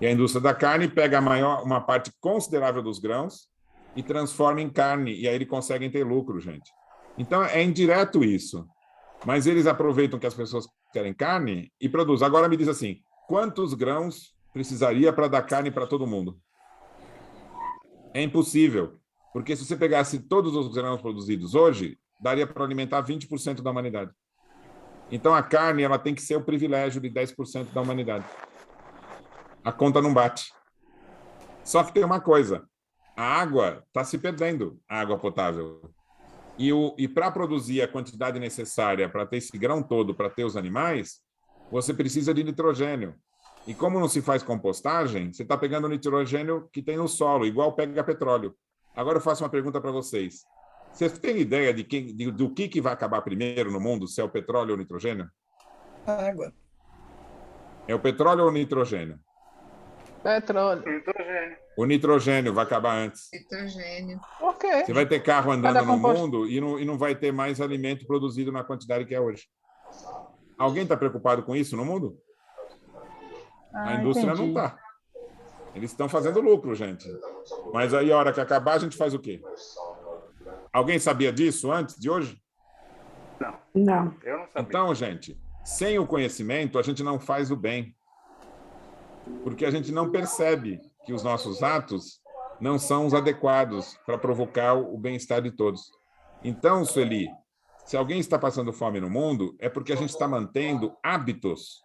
E a indústria da carne pega uma parte considerável dos grãos e transforma em carne, e aí eles conseguem ter lucro, gente. Então, é indireto isso. Mas eles aproveitam que as pessoas querem carne e produzem. Agora me diz assim, quantos grãos precisaria para dar carne para todo mundo? É impossível, porque se você pegasse todos os grãos produzidos hoje, daria para alimentar 20% da humanidade. Então, a carne ela tem que ser o privilégio de 10% da humanidade. A conta não bate. Só que tem uma coisa, a água está se perdendo, a água potável. E para produzir a quantidade necessária para ter esse grão todo, para ter os animais, você precisa de nitrogênio. E como não se faz compostagem, você está pegando o nitrogênio que tem no solo, igual pega petróleo. Agora eu faço uma pergunta para vocês. Vocês têm ideia do que vai acabar primeiro no mundo, se é o petróleo ou o nitrogênio? Água. É o petróleo ou o nitrogênio? Petróleo. Nitrogênio. O nitrogênio vai acabar antes. Nitrogênio. Por quê? Você vai ter carro andando Cada no composto. mundo e não vai ter mais alimento produzido na quantidade que é hoje. Alguém está preocupado com isso no mundo? A indústria não Entendi. está. Eles estão fazendo lucro, gente. Mas aí, a hora que acabar, a gente faz o quê? Alguém sabia disso antes de hoje? Não. Eu não sabia. Então, gente, sem o conhecimento, a gente não faz o bem. Porque a gente não percebe que os nossos atos não são os adequados para provocar o bem-estar de todos. Então, Sueli, se alguém está passando fome no mundo, é porque a gente está mantendo hábitos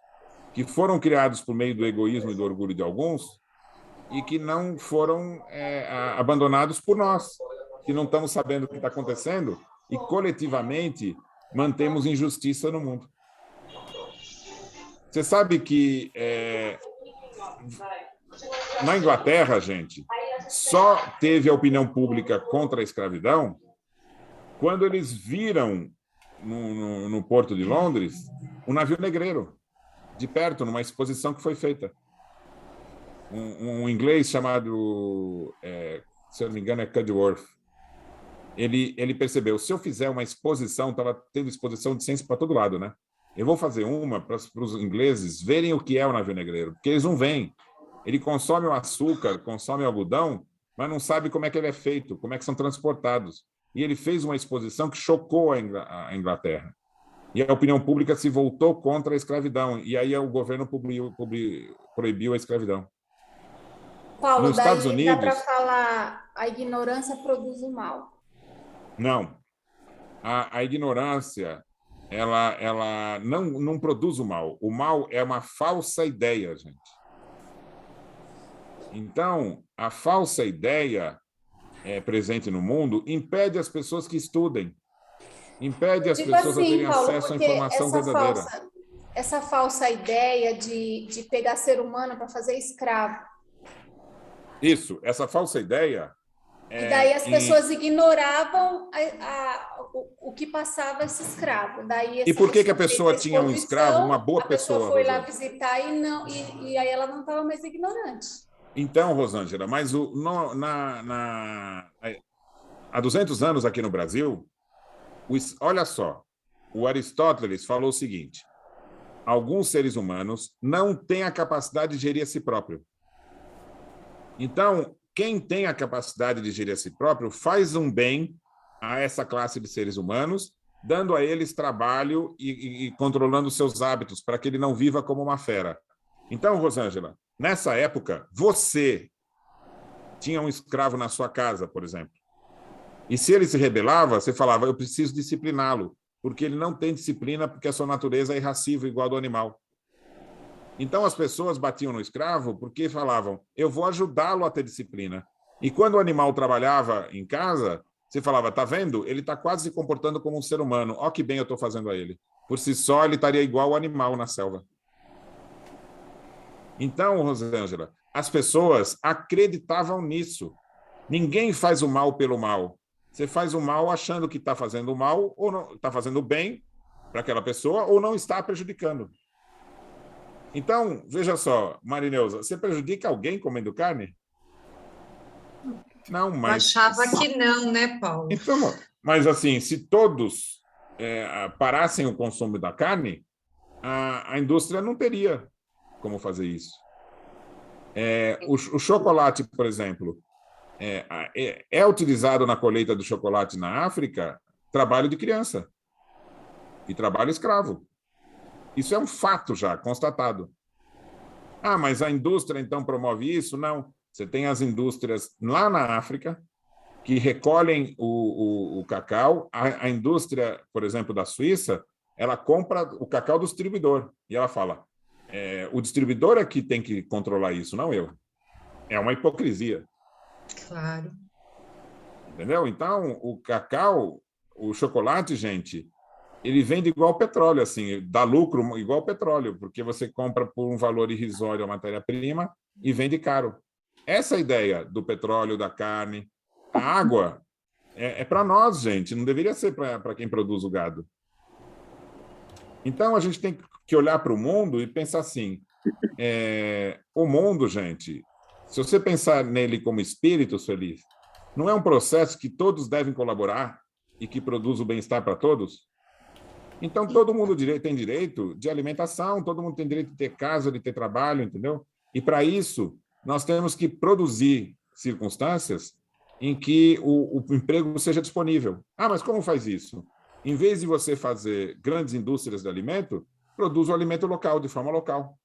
que foram criados por meio do egoísmo e do orgulho de alguns e que não foram abandonados por nós, que não estamos sabendo o que está acontecendo e, coletivamente, mantemos injustiça no mundo. Você sabe que na Inglaterra, gente, só teve a opinião pública contra a escravidão quando eles viram no Porto de Londres um navio negreiro, de perto, numa exposição que foi feita. Um inglês chamado, se eu não me engano, é Cudworth. Ele percebeu, se eu fizer uma exposição, estava tendo exposição de ciência para todo lado, né? Eu vou fazer uma para os ingleses verem o que é o navio negreiro, porque eles não veem. Ele consome o açúcar, consome o algodão, mas não sabe como é que ele é feito, como é que são transportados. E ele fez uma exposição que chocou a Inglaterra. E a opinião pública se voltou contra a escravidão. E aí o governo proibiu a escravidão. Paulo, Nos daí Estados Unidos, dá para falar a ignorância produz o mal. não. A ignorância, ela não produz o mal. O mal é uma falsa ideia, gente. Então, a falsa ideia presente no mundo impede as pessoas que estudem, impede as pessoas a terem Paulo, acesso à porque informação verdadeira. Essa falsa ideia de pegar ser humano para fazer escravo. Isso, essa falsa ideia. E daí as pessoas ignoravam o que passava esse escravo. Daí E por que a pessoa tinha um escravo, uma boa pessoa? A pessoa foi lá visitar e aí ela não estava mais ignorante. Então, Rosângela, mas há 200 anos aqui no Brasil, olha só, o Aristóteles falou o seguinte: alguns seres humanos não têm a capacidade de gerir a si próprio. Então, quem tem a capacidade de gerir a si próprio faz um bem a essa classe de seres humanos, dando a eles trabalho e controlando seus hábitos para que ele não viva como uma fera. Então, Rosângela, nessa época, você tinha um escravo na sua casa, por exemplo. E se ele se rebelava, você falava, eu preciso discipliná-lo, porque ele não tem disciplina, porque a sua natureza é irracível, igual a do animal. Então, as pessoas batiam no escravo porque falavam, eu vou ajudá-lo a ter disciplina. E quando o animal trabalhava em casa, você falava, tá vendo? Ele está quase se comportando como um ser humano. Ó que bem eu estou fazendo a ele. Por si só, ele estaria igual ao animal na selva. Então, Rosângela, as pessoas acreditavam nisso. Ninguém faz o mal pelo mal. Você faz o mal achando que está fazendo o mal ou não está fazendo o bem para aquela pessoa ou não está prejudicando. Então, veja só, Marineuza, você prejudica alguém comendo carne? Não, mas... Eu achava que não, né, Paulo? Então, mas assim, se todos parassem o consumo da carne, a indústria não teria como fazer isso. O chocolate, por exemplo, é utilizado na colheita do chocolate na África trabalho de criança e trabalho escravo. Isso é um fato já, constatado. Ah, mas a indústria, então, promove isso? Não. Você tem as indústrias lá na África que recolhem o cacau. A indústria, por exemplo, da Suíça, ela compra o cacau do distribuidor. E ela fala, o distribuidor é que tem que controlar isso, não eu. É uma hipocrisia. Claro. Entendeu? Então, o cacau, o chocolate, gente... ele vende igual petróleo, assim, dá lucro igual petróleo, porque você compra por um valor irrisório a matéria-prima e vende caro. Essa é a ideia do petróleo, da carne. A água, É para nós, gente, não deveria ser para quem produz o gado. Então, a gente tem que olhar para o mundo e pensar assim, o mundo, gente, se você pensar nele como espírito feliz, não é um processo que todos devem colaborar e que produz o bem-estar para todos? Então, todo mundo tem direito de alimentação, todo mundo tem direito de ter casa, de ter trabalho, entendeu? E, para isso, nós temos que produzir circunstâncias em que o emprego seja disponível. Ah, mas como faz isso? Em vez de você fazer grandes indústrias de alimento, produz o alimento local, de forma local.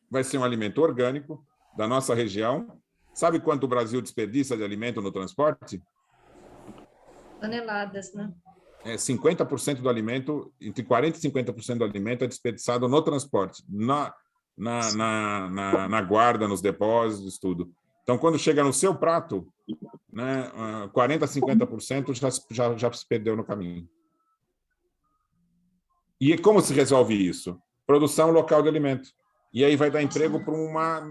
Vai ser um alimento orgânico, da nossa região. Sabe quanto o Brasil desperdiça de alimento no transporte? Toneladas, né? 50% do alimento, entre 40% e 50% do alimento é desperdiçado no transporte, na guarda, nos depósitos, tudo. Então, quando chega no seu prato, né, 40% a 50% já se perdeu no caminho. E como se resolve isso? Produção local de alimento. E aí vai dar emprego para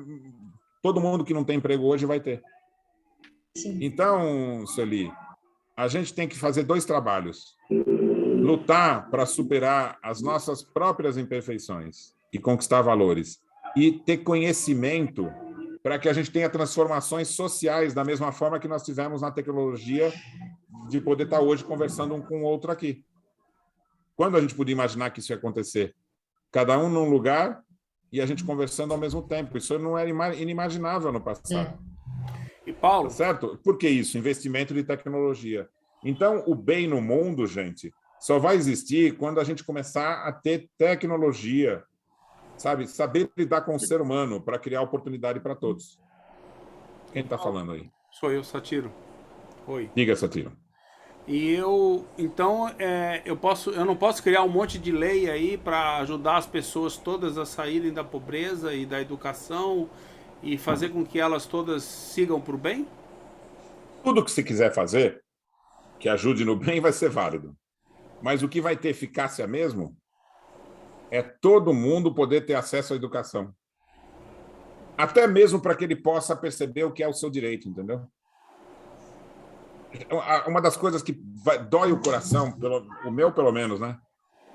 todo mundo que não tem emprego hoje vai ter. Sim. Então, Sueli, a gente tem que fazer 2 trabalhos. Lutar para superar as nossas próprias imperfeições e conquistar valores. E ter conhecimento para que a gente tenha transformações sociais da mesma forma que nós tivemos na tecnologia de poder estar hoje conversando um com o outro aqui. Quando a gente podia imaginar que isso ia acontecer? Cada um num lugar e a gente conversando ao mesmo tempo. Isso não era inimaginável no passado. E Paulo? Tá certo? Por que isso? Investimento de tecnologia. Então, o bem no mundo, gente, só vai existir quando a gente começar a ter tecnologia, sabe? Saber lidar com o ser humano para criar oportunidade para todos. Quem está falando aí? Sou eu, Satiro. Oi. Diga, Satiro. E então, eu não posso criar um monte de lei aí para ajudar as pessoas todas a saírem da pobreza e da educação e fazer com que elas todas sigam para o bem? Tudo que você quiser fazer que ajude no bem vai ser válido. Mas o que vai ter eficácia mesmo é todo mundo poder ter acesso à educação. Até mesmo para que ele possa perceber o que é o seu direito, entendeu? Uma das coisas que dói o coração, o meu pelo menos, né?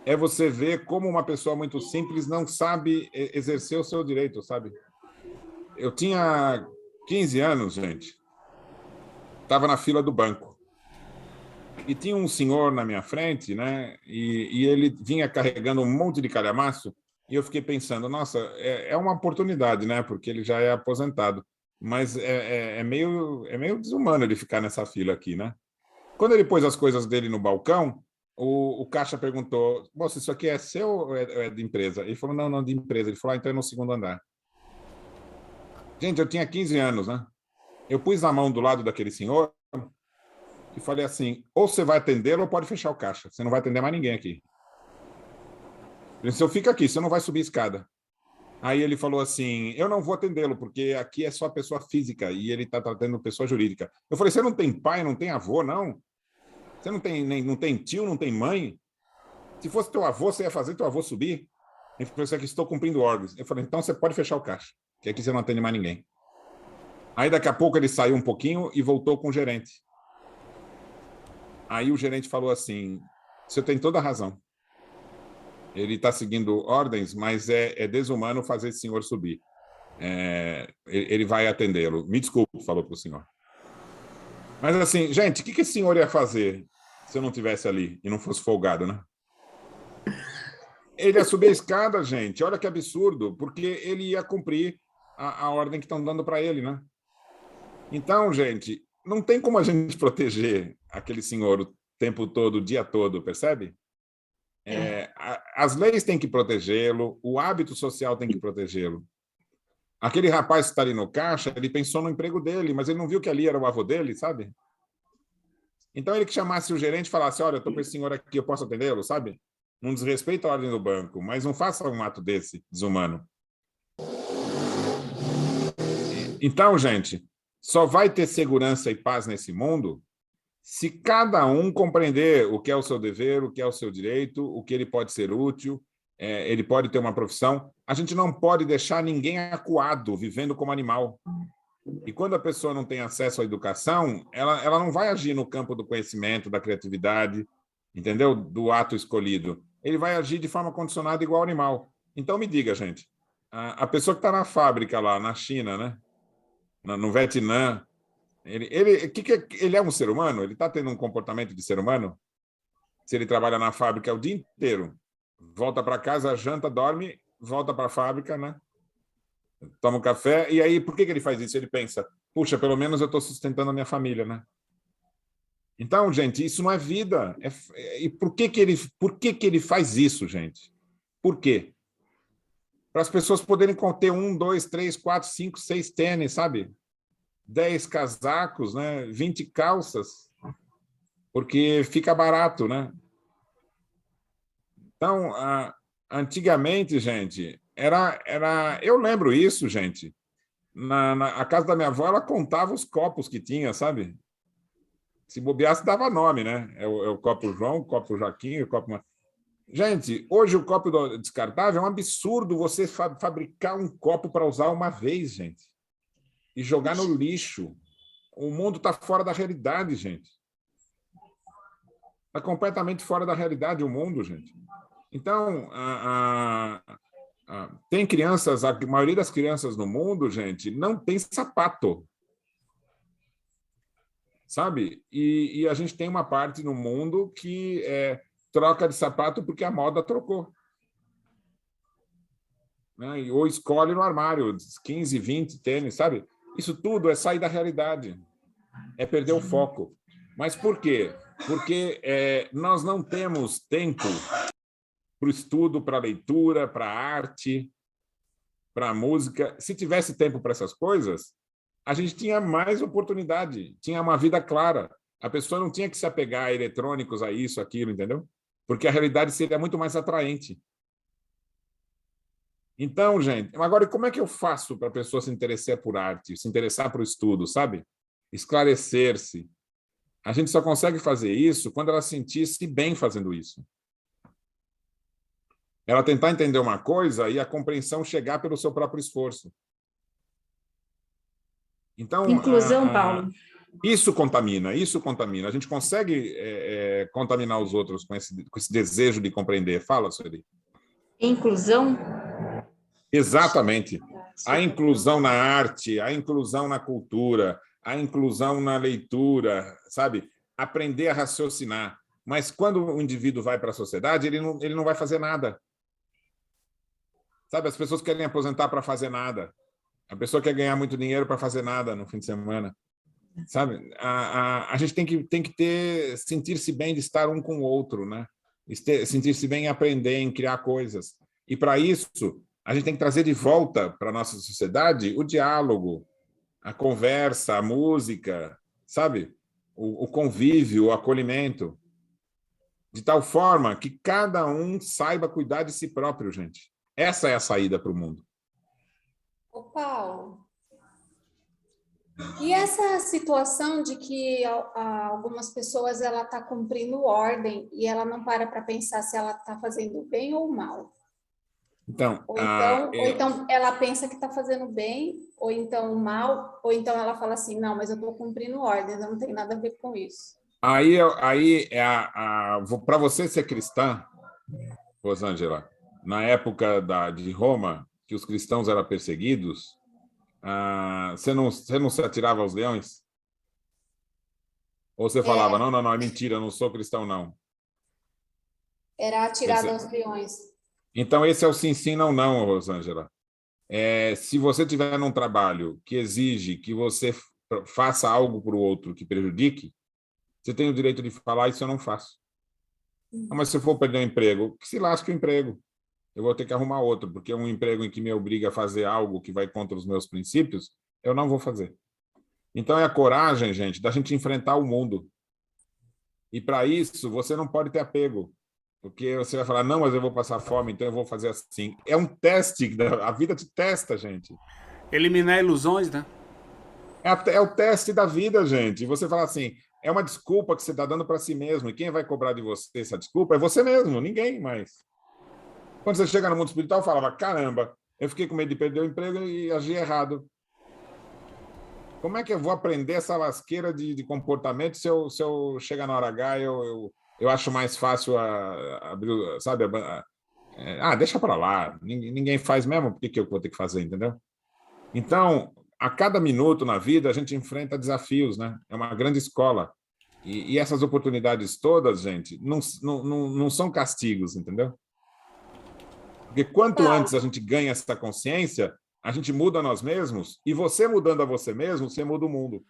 É você ver como uma pessoa muito simples não sabe exercer o seu direito, sabe? Eu tinha 15 anos, gente. Estava na fila do banco. E tinha um senhor na minha frente, né? E ele vinha carregando um monte de calhamaço. E eu fiquei pensando, nossa, é uma oportunidade, né? Porque ele já é aposentado. Mas é meio desumano ele ficar nessa fila aqui, né? Quando ele pôs as coisas dele no balcão, o caixa perguntou, moça, isso aqui é seu ou é de empresa? Ele falou, não, de empresa. Ele falou, então é no segundo andar. Gente, eu tinha 15 anos, né? Eu pus a mão do lado daquele senhor e falei assim, ou você vai atendê-lo ou pode fechar o caixa. Você não vai atender mais ninguém aqui. Ele disse, eu fico aqui, você não vai subir a escada. Aí ele falou assim, eu não vou atendê-lo, porque aqui é só pessoa física e ele está tratando pessoa jurídica. Eu falei, você não tem pai, não tem avô, não? Você não tem tio, não tem mãe? Se fosse teu avô, você ia fazer teu avô subir? Ele falou assim, estou cumprindo ordens. Eu falei, então você pode fechar o caixa, que aqui você não atende mais ninguém. Aí daqui a pouco ele saiu um pouquinho e voltou com o gerente. Aí o gerente falou assim, você tem toda a razão. Ele está seguindo ordens, mas é desumano fazer esse senhor subir. Ele vai atendê-lo. Me desculpe, falou para o senhor. Mas assim, gente, o que esse senhor ia fazer se eu não estivesse ali e não fosse folgado, né? Ele ia subir a escada, gente. Olha que absurdo, porque ele ia cumprir a ordem que estão dando para ele, né? Então, gente, não tem como a gente proteger aquele senhor o tempo todo, o dia todo, percebe? As leis têm que protegê-lo, o hábito social tem que protegê-lo. Aquele rapaz que está ali no caixa, ele pensou no emprego dele, mas ele não viu que ali era o avô dele, sabe? Então ele que chamasse o gerente e falasse, olha, eu estou com esse senhor aqui, eu posso atendê-lo, sabe? Não desrespeita a ordem do banco, mas não faça um ato desse, desumano. Então, gente, só vai ter segurança e paz nesse mundo se cada um compreender o que é o seu dever, o que é o seu direito, o que ele pode ser útil, ele pode ter uma profissão. A gente não pode deixar ninguém acuado, vivendo como animal. E quando a pessoa não tem acesso à educação, ela não vai agir no campo do conhecimento, da criatividade, entendeu? Do ato escolhido. Ele vai agir de forma condicionada igual ao animal. Então, me diga, gente, a pessoa que está na fábrica lá, na China, né? No Vietnã, ele é um ser humano? Ele está tendo um comportamento de ser humano? Se ele trabalha na fábrica o dia inteiro, volta para casa, janta, dorme, volta para a fábrica, né? Toma um café, e aí por que ele faz isso? Ele pensa, puxa, pelo menos eu estou sustentando a minha família, né? Então, gente, isso não é vida. E por que ele faz isso, gente? Por quê? Para as pessoas poderem ter 1, 2, 3, 4, 5, 6 tênis, sabe? 10 casacos, né? 20 calças, porque fica barato, né? Então, antigamente, gente, eu lembro isso, gente. A casa da minha avó, ela contava os copos que tinha, sabe? Se bobeasse, dava nome, né? É o copo João, o copo Joaquim, o copo... Gente, hoje o copo descartável é um absurdo você fabricar um copo para usar uma vez, gente. E jogar no lixo. O mundo está fora da realidade, gente. Está completamente fora da realidade o mundo, gente. Então, tem crianças, a maioria das crianças no mundo, gente, não tem sapato. Sabe? E a gente tem uma parte no mundo que troca de sapato porque a moda trocou. Né? Ou escolhe no armário 15, 20 tênis, sabe? Isso tudo é sair da realidade. É perder o foco. Mas por quê? Porque nós não temos tempo para o estudo, para a leitura, para a arte, para a música. Se tivesse tempo para essas coisas, a gente tinha mais oportunidade, tinha uma vida clara. A pessoa não tinha que se apegar a eletrônicos, a isso, aquilo, entendeu? Porque a realidade seria muito mais atraente. Então, gente, agora como é que eu faço para a pessoa se interessar por arte, se interessar por estudo, sabe? Esclarecer-se. A gente só consegue fazer isso quando ela sentir-se bem fazendo isso. Ela tentar entender uma coisa e a compreensão chegar pelo seu próprio esforço. Então, Inclusão, Paulo. Isso contamina. A gente consegue contaminar os outros com esse desejo de compreender. Fala, Sueli. Inclusão? Exatamente. A inclusão na arte, a inclusão na cultura, a inclusão na leitura, sabe? Aprender a raciocinar. Mas quando o indivíduo vai para a sociedade, ele não vai fazer nada. Sabe? As pessoas querem aposentar para fazer nada. A pessoa quer ganhar muito dinheiro para fazer nada no fim de semana. Sabe? A gente tem que sentir-se bem de estar um com o outro, né? Sentir-se bem em aprender, em criar coisas. E, para isso, a gente tem que trazer de volta para a nossa sociedade o diálogo, a conversa, a música, sabe? O convívio, o acolhimento. De tal forma que cada um saiba cuidar de si próprio, gente. Essa é a saída para o mundo. Ô, Paulo, e essa situação de que algumas pessoas ela está cumprindo ordem e ela não para pensar se ela está fazendo bem ou mal? Ou então ela pensa que está fazendo bem, ou então mal, ou então ela fala assim, não, mas eu estou cumprindo ordens, eu não tenho nada a ver com isso. Aí para você ser cristã, Rosângela, na época de Roma, que os cristãos eram perseguidos, você não se atirava aos leões? Ou você falava, não, é mentira, eu não sou cristão, não? Era atirado aos leões. Então, esse é o sim, não, Rosângela. Se você estiver num trabalho que exige que você faça algo para o outro que prejudique, você tem o direito de falar, isso eu não faço. Mas se eu for perder o emprego, que se lasque o emprego. Eu vou ter que arrumar outro, porque um emprego em que me obriga a fazer algo que vai contra os meus princípios, eu não vou fazer. Então, é a coragem, gente, da gente enfrentar o mundo. E, para isso, você não pode ter apego. Porque você vai falar, não, mas eu vou passar fome, então eu vou fazer assim. É um teste, a vida te testa, gente. Eliminar ilusões, né? É o teste da vida, gente. E você fala assim, é uma desculpa que você está dando para si mesmo. E quem vai cobrar de você essa desculpa é você mesmo, ninguém mais. Quando você chega no mundo espiritual, falava, caramba, eu fiquei com medo de perder o emprego e agi errado. Como é que eu vou aprender essa lasqueira de comportamento se eu chegar na hora H, eu acho mais fácil abrir, sabe? Deixa para lá, ninguém faz mesmo, por que eu vou ter que fazer, entendeu? Então, a cada minuto na vida, a gente enfrenta desafios, né? É uma grande escola. E essas oportunidades todas, gente, não são castigos, entendeu? Porque quanto antes a gente ganha essa consciência, a gente muda nós mesmos, e você mudando a você mesmo, você muda o mundo.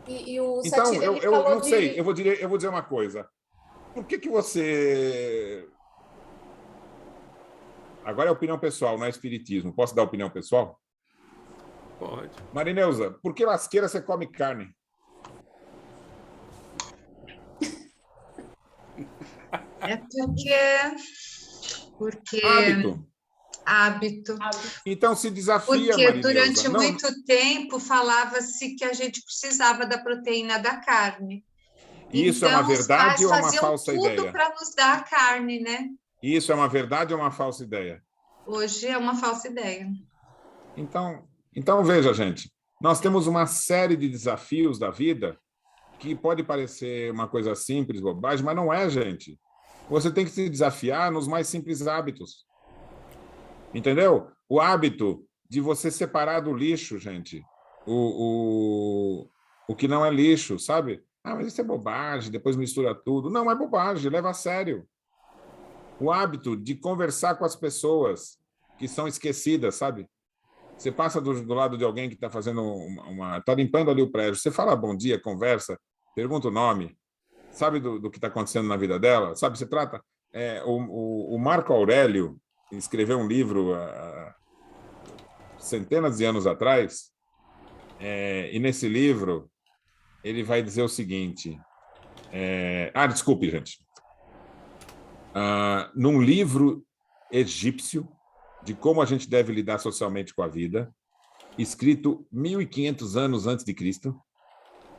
E o Então, Satira, ele eu falou não sei, eu vou dizer uma coisa. Por que você... Agora é opinião pessoal, não é espiritismo. Posso dar opinião pessoal? Pode. Marineuza, por que lasqueira você come carne? É porque hábito. Então se desafia, Porque Marineuza. durante muito tempo falava-se que a gente precisava da proteína da carne. Isso então, é uma verdade ou é uma falsa ideia? tudo para nos dar a carne, né? Isso é uma verdade ou uma falsa ideia? Hoje é uma falsa ideia. Então veja, gente, nós temos uma série de desafios da vida que pode parecer uma coisa simples, bobagem, mas não é, gente. Você tem que se desafiar nos mais simples hábitos. Entendeu? O hábito de você separar do lixo, gente, o que não é lixo, sabe? Mas isso é bobagem, depois mistura tudo. Não é bobagem, leva a sério. O hábito de conversar com as pessoas que são esquecidas, sabe? Você passa do lado de alguém que está fazendo está limpando ali o prédio, você fala bom dia, conversa, pergunta o nome, sabe do que está acontecendo na vida dela, sabe? Você trata... o Marco Aurélio escreveu um livro há centenas de anos atrás, e nesse livro ele vai dizer o seguinte... desculpe, gente. Num livro egípcio de como a gente deve lidar socialmente com a vida, escrito 1.500 anos antes de Cristo,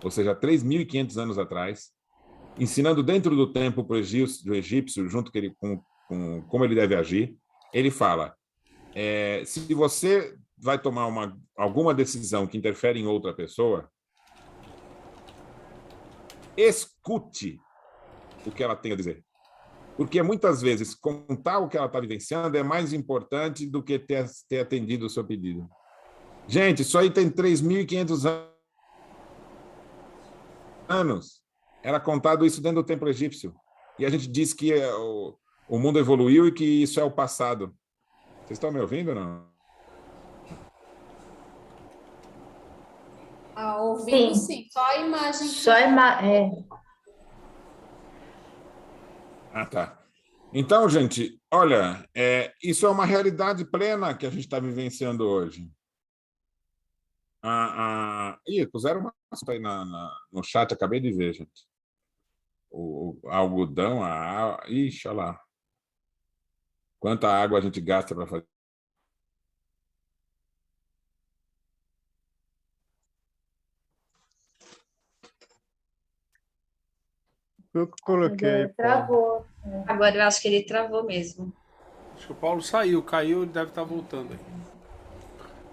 ou seja, 3.500 anos atrás, ensinando dentro do tempo para o egípcio, junto com como ele deve agir, ele fala, se você vai tomar alguma decisão que interfere em outra pessoa, escute o que ela tem a dizer. Porque muitas vezes contar o que ela está vivenciando é mais importante do que ter atendido o seu pedido. Gente, isso aí tem 3.500 anos. Era contado isso dentro do templo egípcio. E a gente diz que o mundo evoluiu e que isso é o passado. Vocês estão me ouvindo ou não? Ouvindo sim, só a imagem. Tá. Então, gente, olha, isso é uma realidade plena que a gente está vivenciando hoje. Puseram uma aí no chat, acabei de ver, gente. O algodão, ixi, olha lá. Quanta água a gente gasta para fazer. Eu coloquei. Travou. Agora eu acho que ele travou mesmo. Acho que o Paulo caiu, ele deve estar voltando aí.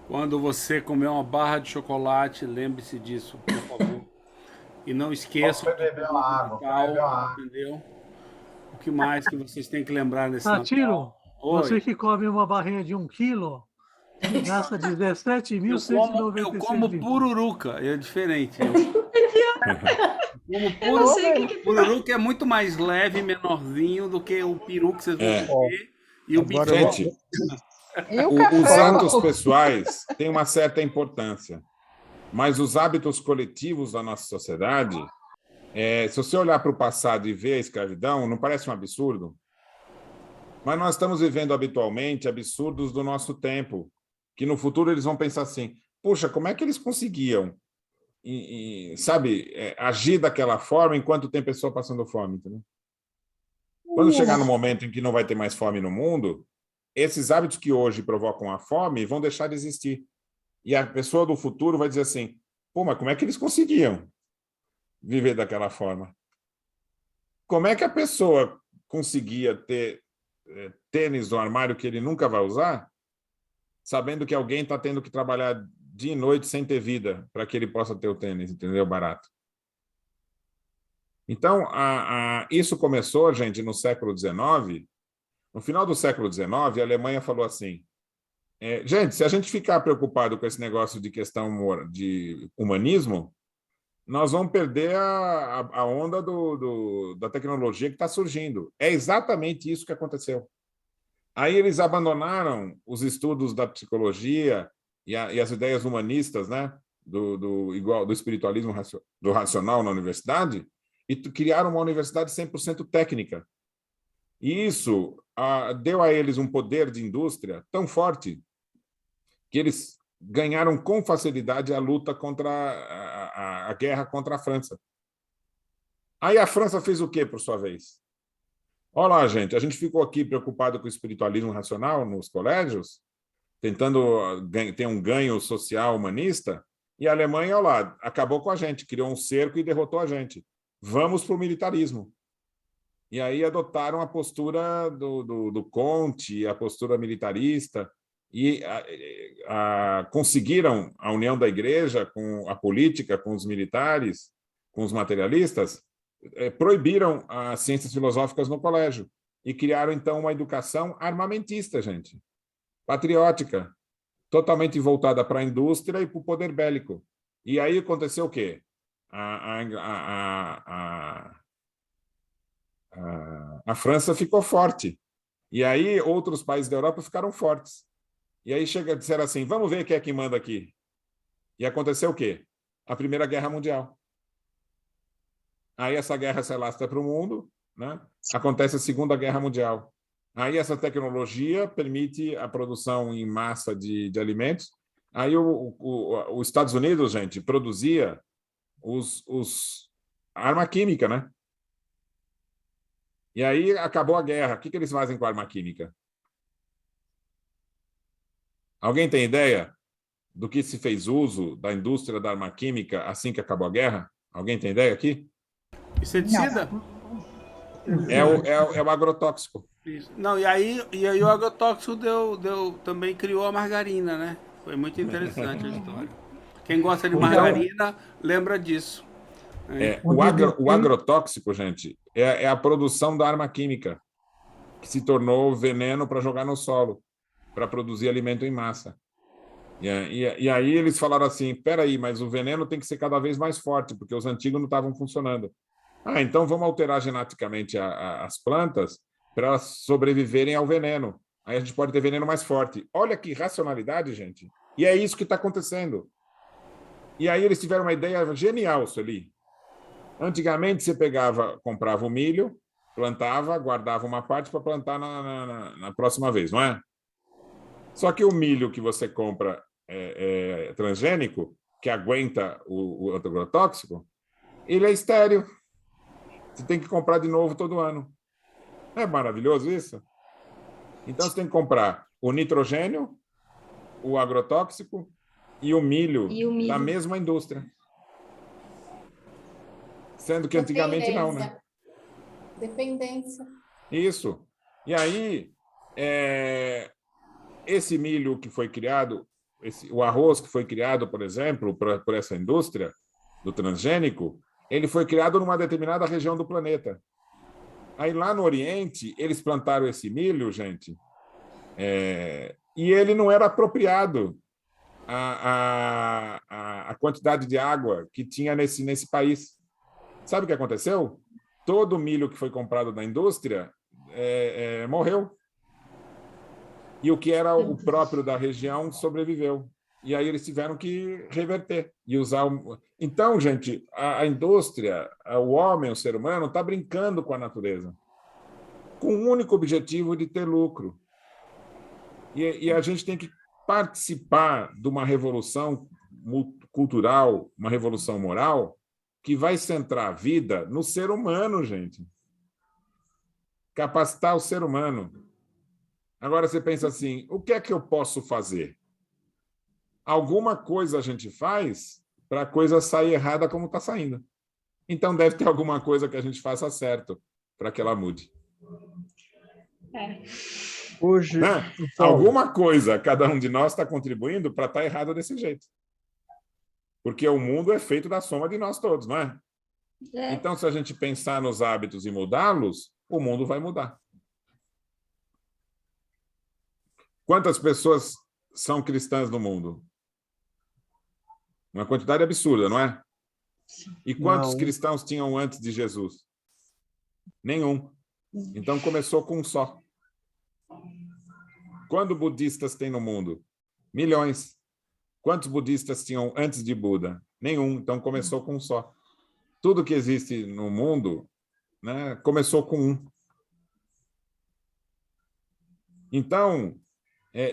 Quando você comer uma barra de chocolate, lembre-se disso, por favor. E não esqueça Foi beber uma água, entendeu? O que mais que vocês têm que lembrar nesse Natal? Tiro, você que come uma barrinha de 1 quilo, gasta 17.196. Eu como pururuca, é diferente. Pururuca é muito mais leve e menorzinho do que o peru que vocês vão comer. E o bicho. Gente, os atos pessoais têm uma certa importância, mas os hábitos coletivos da nossa sociedade, se você olhar para o passado e ver a escravidão, não parece um absurdo? Mas nós estamos vivendo habitualmente absurdos do nosso tempo, que no futuro eles vão pensar assim, puxa, como é que eles conseguiam agir daquela forma enquanto tem pessoa passando fome, entendeu? Quando chegar no momento em que não vai ter mais fome no mundo, esses hábitos que hoje provocam a fome vão deixar de existir. E a pessoa do futuro vai dizer assim, pô, mas como é que eles conseguiam viver daquela forma? Como é que a pessoa conseguia ter tênis no armário que ele nunca vai usar, sabendo que alguém está tendo que trabalhar dia e noite sem ter vida para que ele possa ter o tênis, entendeu? Barato. Então, isso começou, gente, no século XIX. No final do século XIX, a Alemanha falou assim, gente, se a gente ficar preocupado com esse negócio de questão de humanismo, nós vamos perder a onda da tecnologia que está surgindo. É exatamente isso que aconteceu. Aí eles abandonaram os estudos da psicologia e as ideias humanistas, né, do espiritualismo do racional na universidade, e criaram uma universidade 100% técnica. E isso deu a eles um poder de indústria tão forte que eles ganharam com facilidade a luta contra a guerra contra a França. Aí a França fez o quê, por sua vez? Olha lá, gente, a gente ficou aqui preocupado com o espiritualismo racional nos colégios, tentando ter um ganho social humanista, e a Alemanha, olha lá, acabou com a gente, criou um cerco e derrotou a gente. Vamos para o militarismo. E aí adotaram a postura do Comte, a postura militarista, e conseguiram a união da igreja com a política, com os militares, com os materialistas, proibiram as ciências filosóficas no colégio e criaram, então, uma educação armamentista, gente, patriótica, totalmente voltada para a indústria e para o poder bélico. E aí aconteceu o quê? A França ficou forte. E aí outros países da Europa ficaram fortes. E aí disseram assim, vamos ver quem é que manda aqui. E aconteceu o quê? A Primeira Guerra Mundial. Aí essa guerra se alastra para o mundo, né? Acontece a Segunda Guerra Mundial. Aí essa tecnologia permite a produção em massa de alimentos. Aí os Estados Unidos, gente, produzia a arma química, né? E aí acabou a guerra. O que eles fazem com a arma química? Alguém tem ideia do que se fez uso da indústria da arma química assim que acabou a guerra? Alguém tem ideia aqui? Inseticida? É o agrotóxico. Isso. Não, e aí o agrotóxico também criou a margarina, né? Foi muito interessante a história. Quem gosta de margarina lembra disso. O agrotóxico, gente, é a produção da arma química, que se tornou veneno para jogar no solo, para produzir alimento em massa. E aí eles falaram assim, peraí, mas o veneno tem que ser cada vez mais forte, porque os antigos não estavam funcionando. Então vamos alterar geneticamente as plantas para elas sobreviverem ao veneno. Aí a gente pode ter veneno mais forte. Olha que racionalidade, gente. E é isso que está acontecendo. E aí eles tiveram uma ideia genial, Sueli. Antigamente você comprava o milho, plantava, guardava uma parte para plantar na próxima vez, não é? Só que o milho que você compra transgênico, que aguenta o agrotóxico, ele é estéril. Você tem que comprar de novo todo ano. Não é maravilhoso isso? Então você tem que comprar o nitrogênio, o agrotóxico e o milho da mesma indústria. Sendo que antigamente não, né? Dependência. Isso. E aí, esse milho que foi criado, o arroz que foi criado, por exemplo, por essa indústria do transgênico, ele foi criado numa determinada região do planeta. Aí lá no Oriente, eles plantaram esse milho, gente, e ele não era apropriado a quantidade de água que tinha nesse país. Sabe o que aconteceu? Todo o milho que foi comprado da indústria morreu. E o que era o próprio da região sobreviveu. E aí eles tiveram que reverter e usar. Então, gente, a indústria, o homem, o ser humano, está brincando com a natureza, com o único objetivo de ter lucro. E a gente tem que participar de uma revolução cultural, uma revolução moral, que vai centrar a vida no ser humano, gente. Capacitar o ser humano. Agora você pensa assim, o que é que eu posso fazer? Alguma coisa a gente faz para a coisa sair errada como está saindo. Então deve ter alguma coisa que a gente faça certo para que ela mude. Hoje, Né? então, Alguma coisa cada um de nós está contribuindo para estar errado desse jeito. Porque o mundo é feito da soma de nós todos, não é? É. Então, se a gente pensar nos hábitos e mudá-los, o mundo vai mudar. Quantas pessoas são cristãs no mundo? Uma quantidade absurda, não é? E quantos Não. cristãos tinham antes de Jesus? Nenhum. Então começou com um só. Quantos budistas tem no mundo? Milhões. Quantos budistas tinham antes de Buda? Nenhum. Então começou com um só. Tudo que existe no mundo, né, começou com um. Então,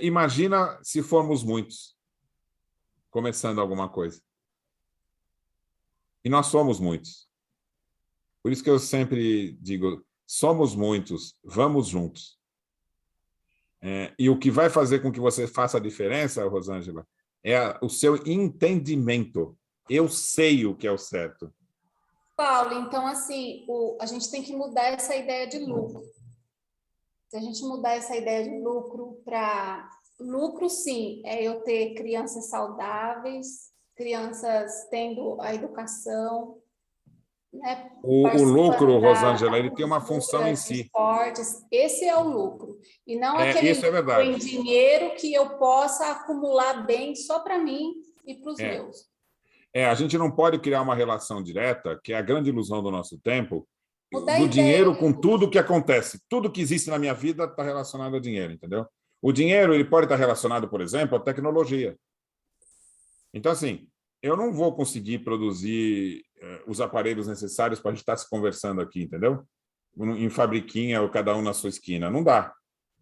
imagina se formos muitos, começando alguma coisa. E nós somos muitos. Por isso que eu sempre digo, somos muitos, vamos juntos. E o que vai fazer com que você faça a diferença, Rosângela, é o seu entendimento. Eu sei o que é o certo. Paulo, então, assim, a gente tem que mudar essa ideia de lucro. Se a gente mudar essa ideia de lucro para... Lucro, sim, é eu ter crianças saudáveis, crianças tendo a educação, né? O lucro, Da Rosângela, ele tem uma função em si. Esportes, esse é o lucro. E não aquele isso é verdade. lucro em dinheiro que eu possa acumular bem só para mim e para os meus. A gente não pode criar uma relação direta, que é a grande ilusão do nosso tempo, Mudar do a dinheiro ideia. com tudo que acontece. Tudo que existe na minha vida está relacionado ao dinheiro, entendeu? O dinheiro ele pode estar relacionado, por exemplo, à tecnologia. Então, assim, eu não vou conseguir produzir os aparelhos necessários para a gente estar se conversando aqui, entendeu? Em fabriquinha ou cada um na sua esquina. Não dá.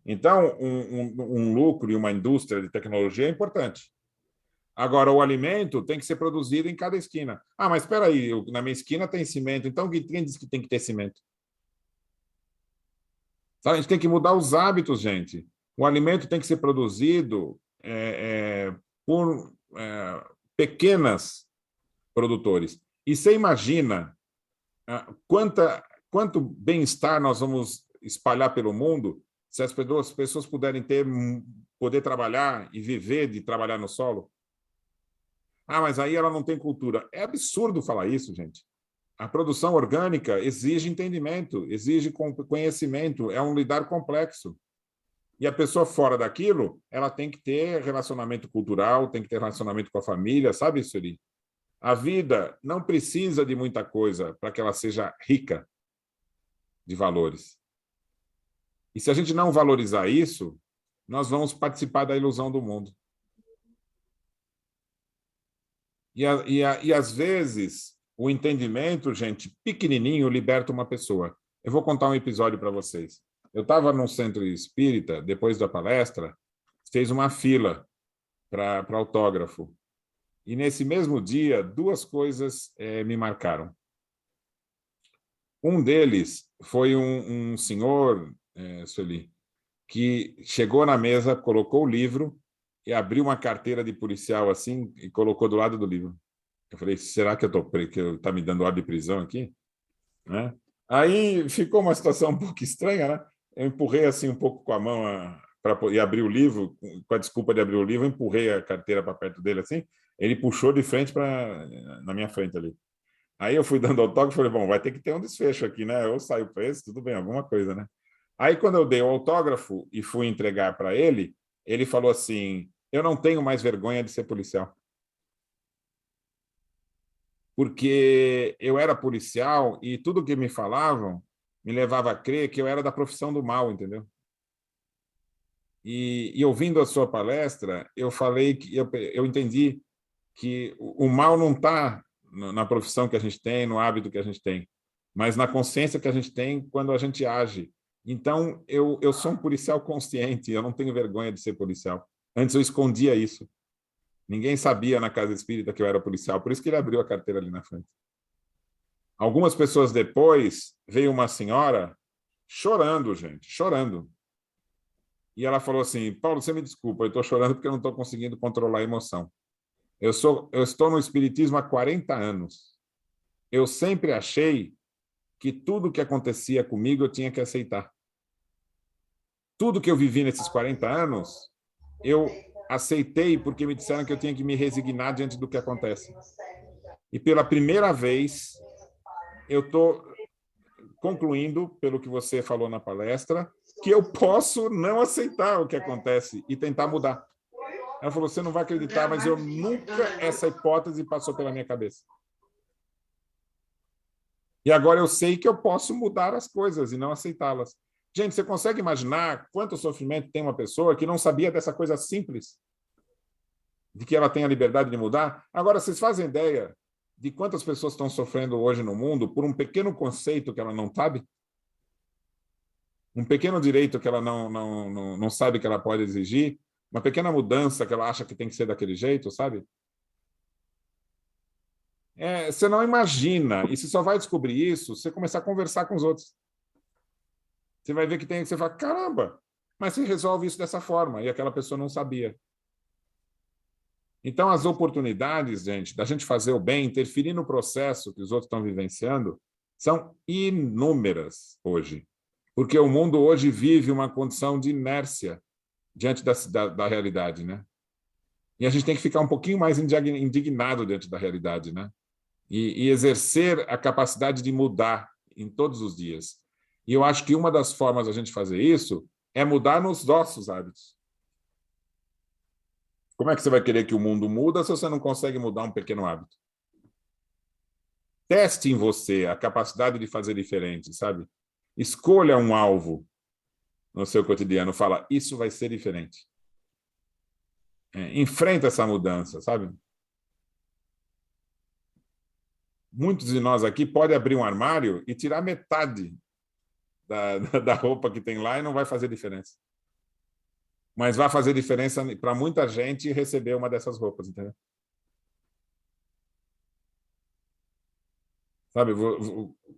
Então, um lucro e uma indústria de tecnologia é importante. Agora, o alimento tem que ser produzido em cada esquina. Ah, mas espera aí, na minha esquina tem cimento, então quem diz que tem que ter cimento? A gente tem que mudar os hábitos, gente. O alimento tem que ser produzido por pequenas produtores. E você imagina quanto bem-estar nós vamos espalhar pelo mundo se as pessoas puderem poder trabalhar e viver de trabalhar no solo? Ah, mas aí ela não tem cultura. É absurdo falar isso, gente. A produção orgânica exige entendimento, exige conhecimento, é um lidar complexo. E a pessoa fora daquilo, ela tem que ter relacionamento cultural, tem que ter relacionamento com a família, sabe, Sueli? A vida não precisa de muita coisa para que ela seja rica de valores. E se a gente não valorizar isso, nós vamos participar da ilusão do mundo. E às vezes, o entendimento, gente, pequenininho, liberta uma pessoa. Eu vou contar um episódio para vocês. Eu estava num centro espírita, depois da palestra, fez uma fila para autógrafo. E nesse mesmo dia, duas coisas me marcaram. Um deles foi um senhor, Sueli, que chegou na mesa, colocou o livro e abriu uma carteira de policial assim e colocou do lado do livro. Eu falei, será que está me dando ordem de prisão aqui? Né? Aí ficou uma situação um pouco estranha, né? Eu empurrei assim um pouco com a mão e abri o livro, com a desculpa de abrir o livro, empurrei a carteira para perto dele assim, ele puxou de frente na minha frente ali. Aí eu fui dando autógrafo e falei, bom, vai ter que ter um desfecho aqui, né? Eu saio preso, tudo bem, alguma coisa, né? Aí quando eu dei o autógrafo e fui entregar para ele, ele falou assim, eu não tenho mais vergonha de ser policial. Porque eu era policial e tudo que me falavam me levava a crer que eu era da profissão do mal, entendeu? E ouvindo a sua palestra, eu falei que eu entendi que o mal não está na profissão que a gente tem, no hábito que a gente tem, mas na consciência que a gente tem quando a gente age. Então, eu sou um policial consciente, eu não tenho vergonha de ser policial. Antes eu escondia isso. Ninguém sabia na casa espírita que eu era policial, por isso que ele abriu a carteira ali na frente. Algumas pessoas depois, veio uma senhora chorando, gente, chorando. E ela falou assim, Paulo, você me desculpa, eu estou chorando porque eu não estou conseguindo controlar a emoção. Eu estou no espiritismo há 40 anos. Eu sempre achei que tudo que acontecia comigo eu tinha que aceitar. Tudo que eu vivi nesses 40 anos, eu aceitei porque me disseram que eu tinha que me resignar diante do que acontece. E pela primeira vez, eu estou concluindo, pelo que você falou na palestra, que eu posso não aceitar o que acontece e tentar mudar. Ela falou, você não vai acreditar, mas eu nunca essa hipótese passou pela minha cabeça. E agora eu sei que eu posso mudar as coisas e não aceitá-las. Gente, você consegue imaginar quanto sofrimento tem uma pessoa que não sabia dessa coisa simples? De que ela tem a liberdade de mudar? Agora, vocês fazem ideia de quantas pessoas estão sofrendo hoje no mundo por um pequeno conceito que ela não sabe? Um pequeno direito que ela não sabe que ela pode exigir? Uma pequena mudança que ela acha que tem que ser daquele jeito, sabe? Você não imagina, e você só vai descobrir isso se você começar a conversar com os outros. Você vai ver que tem, você fala, caramba, mas você resolve isso dessa forma, e aquela pessoa não sabia. Então, as oportunidades, gente, da gente fazer o bem, interferir no processo que os outros estão vivenciando, são inúmeras hoje. Porque o mundo hoje vive uma condição de inércia diante da realidade, né? E a gente tem que ficar um pouquinho mais indignado diante da realidade, né? E exercer a capacidade de mudar em todos os dias. E eu acho que uma das formas da gente fazer isso é mudar nos nossos hábitos. Como é que você vai querer que o mundo muda se você não consegue mudar um pequeno hábito? Teste em você a capacidade de fazer diferente, sabe? Escolha um alvo no seu cotidiano, fala, isso vai ser diferente. Enfrenta essa mudança, sabe? Muitos de nós aqui podem abrir um armário e tirar metade da roupa que tem lá e não vai fazer diferença. Mas vai fazer diferença para muita gente receber uma dessas roupas, entendeu? Sabe,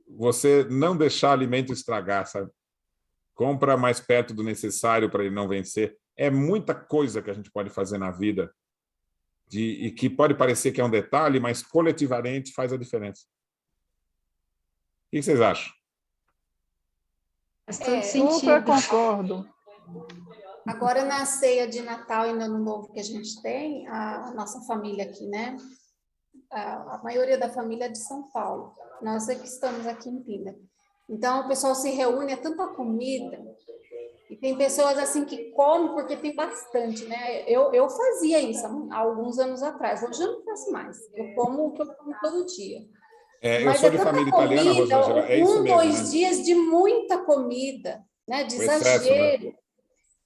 você não deixar alimento estragar, sabe? Compra mais perto do necessário para ele não vencer. É muita coisa que a gente pode fazer na vida e que pode parecer que é um detalhe, mas coletivamente faz a diferença. O que vocês acham? Faz todo Super sentido. concordo. Agora, na ceia de Natal e no Ano Novo que a gente tem, a nossa família aqui, né? A maioria da família é de São Paulo. Nós é que estamos aqui em Pina. Então, o pessoal se reúne, é tanta comida. E tem pessoas assim que comem porque tem bastante, né? Eu fazia isso há alguns anos atrás. Hoje eu não faço mais. Eu como o que eu como todo dia. Eu sou de família italiana, Rosângela. É isso mesmo, 2 né? dias de muita comida, né? De O excesso, exagero. né?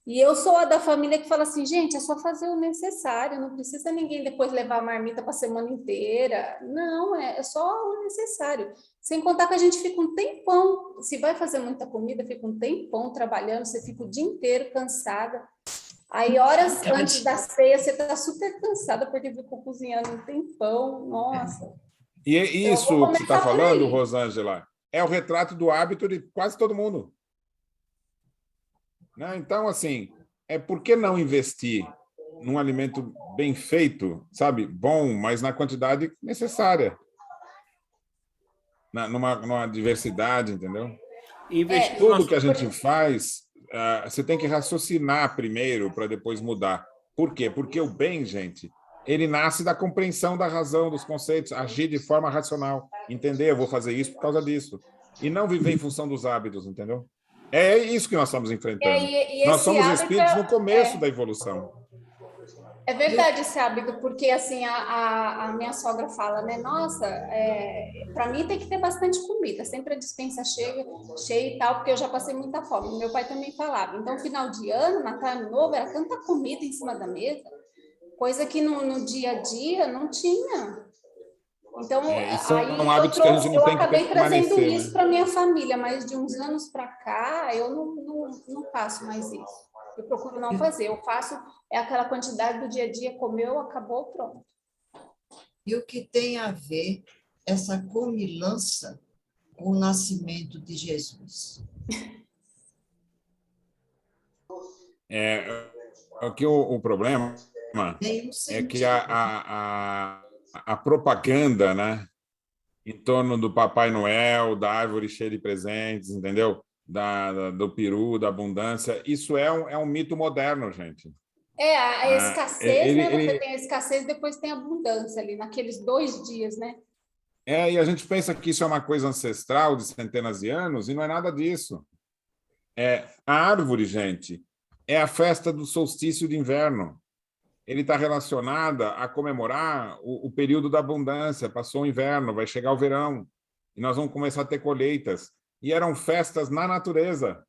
E eu sou a da família que fala assim, gente, é só fazer o necessário, não precisa ninguém depois levar a marmita para a semana inteira. Não, é só o necessário. Sem contar que a gente fica um tempão, se vai fazer muita comida, fica um tempão trabalhando, você fica o dia inteiro cansada. Aí, horas antes da ceia, você está super cansada porque ficou cozinhando um tempão, nossa. E isso que você está falando, aí. Rosângela, é o retrato do hábito de quase todo mundo. Né? Então, assim, por que não investir num alimento bem feito, sabe? Bom, mas na quantidade necessária. Numa diversidade, entendeu? Tudo que a gente faz, você tem que raciocinar primeiro para depois mudar. Por quê? Porque o bem, gente, ele nasce da compreensão da razão, dos conceitos, agir de forma racional, entender, eu vou fazer isso por causa disso, e não viver em função dos hábitos, entendeu? É isso que nós estamos enfrentando. Nós somos espíritos no começo da evolução. É verdade esse hábito, porque assim a minha sogra fala, né? Nossa, para mim tem que ter bastante comida, sempre a despensa cheia e tal, porque eu já passei muita fome. Meu pai também falava. Então, final de ano, Natal, Ano Novo, era tanta comida em cima da mesa, coisa que no dia a dia não tinha. Então, aí eu acabei trazendo isso para minha família, mas de uns anos para cá eu não faço mais isso. Eu procuro não fazer. Eu faço aquela quantidade do dia a dia, comeu, acabou, pronto. E o que tem a ver essa comilança com o nascimento de Jesus? O problema é que a propaganda, né, em torno do Papai Noel, da árvore cheia de presentes, entendeu? Do peru, da abundância, isso é um mito moderno, gente. A escassez, ele, né? Você ele, tem a escassez, depois tem a abundância ali, naqueles 2 dias, né? e a gente pensa que isso é uma coisa ancestral de centenas de anos, e não é nada disso. A árvore, gente, é a festa do solstício de inverno. Ele está relacionada a comemorar o período da abundância. Passou o inverno, vai chegar o verão, e nós vamos começar a ter colheitas. E eram festas na natureza.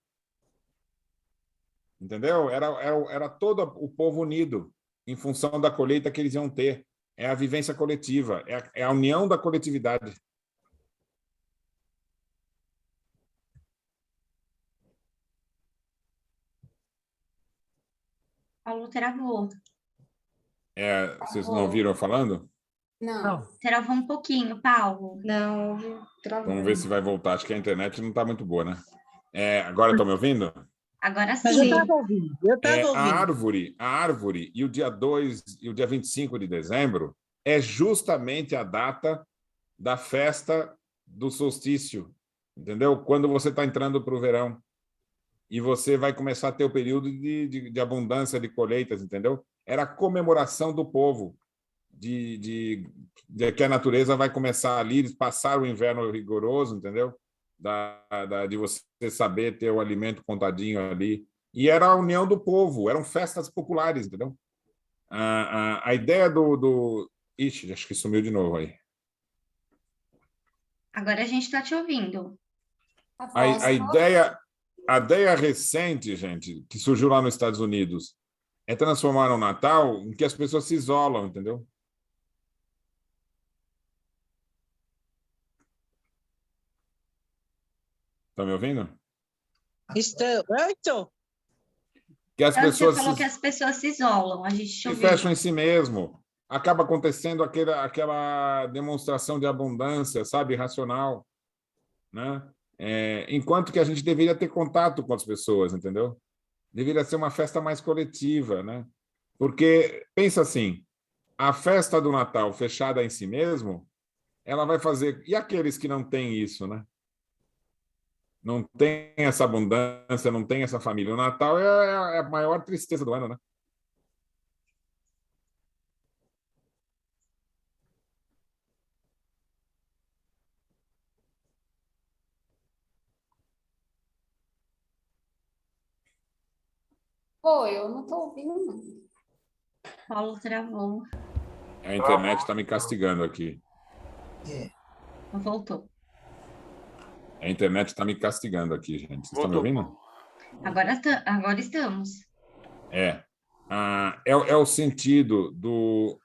Entendeu? Era todo o povo unido em função da colheita que eles iam ter. É a vivência coletiva, é a união da coletividade. Paulo travou. Vocês não ouviram eu falando? Não. Travou um pouquinho, Paulo. Não, travou. Vamos ver se vai voltar. Acho que a internet não está muito boa, né? Agora estão me ouvindo? Agora Mas eu sim. estava ouvindo, A árvore e o dia 2 e o dia 25 de dezembro é justamente a data da festa do solstício, entendeu? Quando você está entrando para o verão e você vai começar a ter o período de abundância de colheitas, entendeu? Era a comemoração do povo de que a natureza vai começar ali, eles passaram o inverno rigoroso, entendeu? De você saber ter o alimento contadinho ali. E era a união do povo, eram festas populares, entendeu? A ideia do... Ixi, acho que sumiu de novo aí. Agora a gente está te ouvindo. A ideia recente, gente, que surgiu lá nos Estados Unidos, é transformar o Natal em que as pessoas se isolam, entendeu? Estão me ouvindo? Estou. Que as pessoas Você falou que as pessoas se isolam, a gente te se ouviu. fecham em si mesmo. Acaba acontecendo aquela demonstração de abundância, sabe, racional, né? Enquanto que a gente deveria ter contato com as pessoas, entendeu? Deveria ser uma festa mais coletiva, né? Porque, pensa assim, a festa do Natal fechada em si mesmo, ela vai fazer... E aqueles que não têm isso, né? Não tem essa abundância, não tem essa família. O Natal é a maior tristeza do ano, né? Eu não estou ouvindo, não. Paulo travou. A internet está me castigando aqui. Voltou. A internet está me castigando aqui, gente. Vocês estão me ouvindo? Agora estamos. É o sentido do...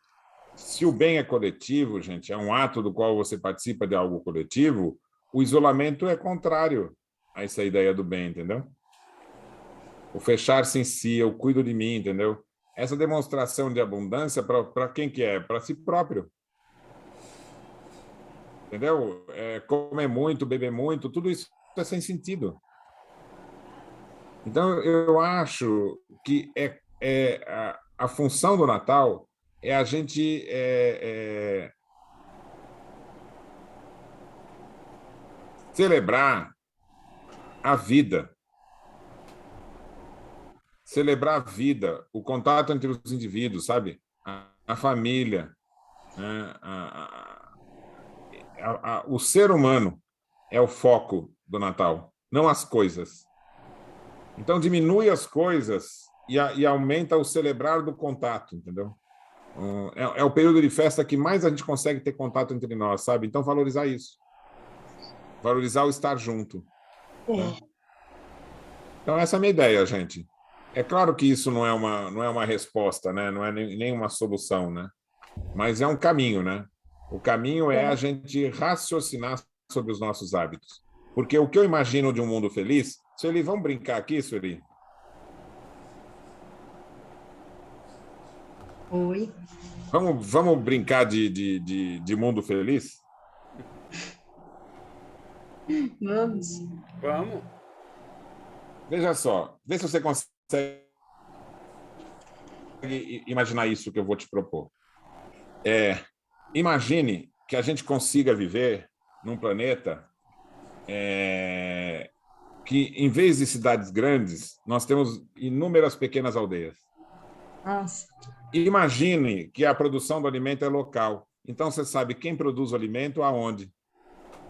Se o bem é coletivo, gente, é um ato do qual você participa de algo coletivo, o isolamento é contrário a essa ideia do bem, entendeu? O fechar-se em si, eu cuido de mim, entendeu? Essa demonstração de abundância, para quem que é? Para si próprio. Entendeu? Comer muito, beber muito, tudo isso é sem sentido. Então, eu acho que a função do Natal é a gente celebrar a vida. Celebrar a vida, o contato entre os indivíduos, sabe? A família, né? O ser humano é o foco do Natal, não as coisas. Então, diminui as coisas e aumenta o celebrar do contato, entendeu? É o período de festa que mais a gente consegue ter contato entre nós, sabe? Então, valorizar isso. Valorizar o estar junto. Né? Então, essa é a minha ideia, gente. É claro que isso não é uma resposta, né? Não é nem uma solução, né? Mas é um caminho, né? O caminho é a gente raciocinar sobre os nossos hábitos. Porque o que eu imagino de um mundo feliz... Sueli, vamos brincar aqui, Sueli? Oi. Vamos brincar de mundo feliz? Vamos. Vamos. Veja só, vê se você consegue imaginar isso que eu vou te propor. Imagine que a gente consiga viver num planeta que, em vez de cidades grandes, nós temos inúmeras pequenas aldeias. Nossa. Imagine que a produção do alimento é local. Então, você sabe quem produz o alimento, aonde.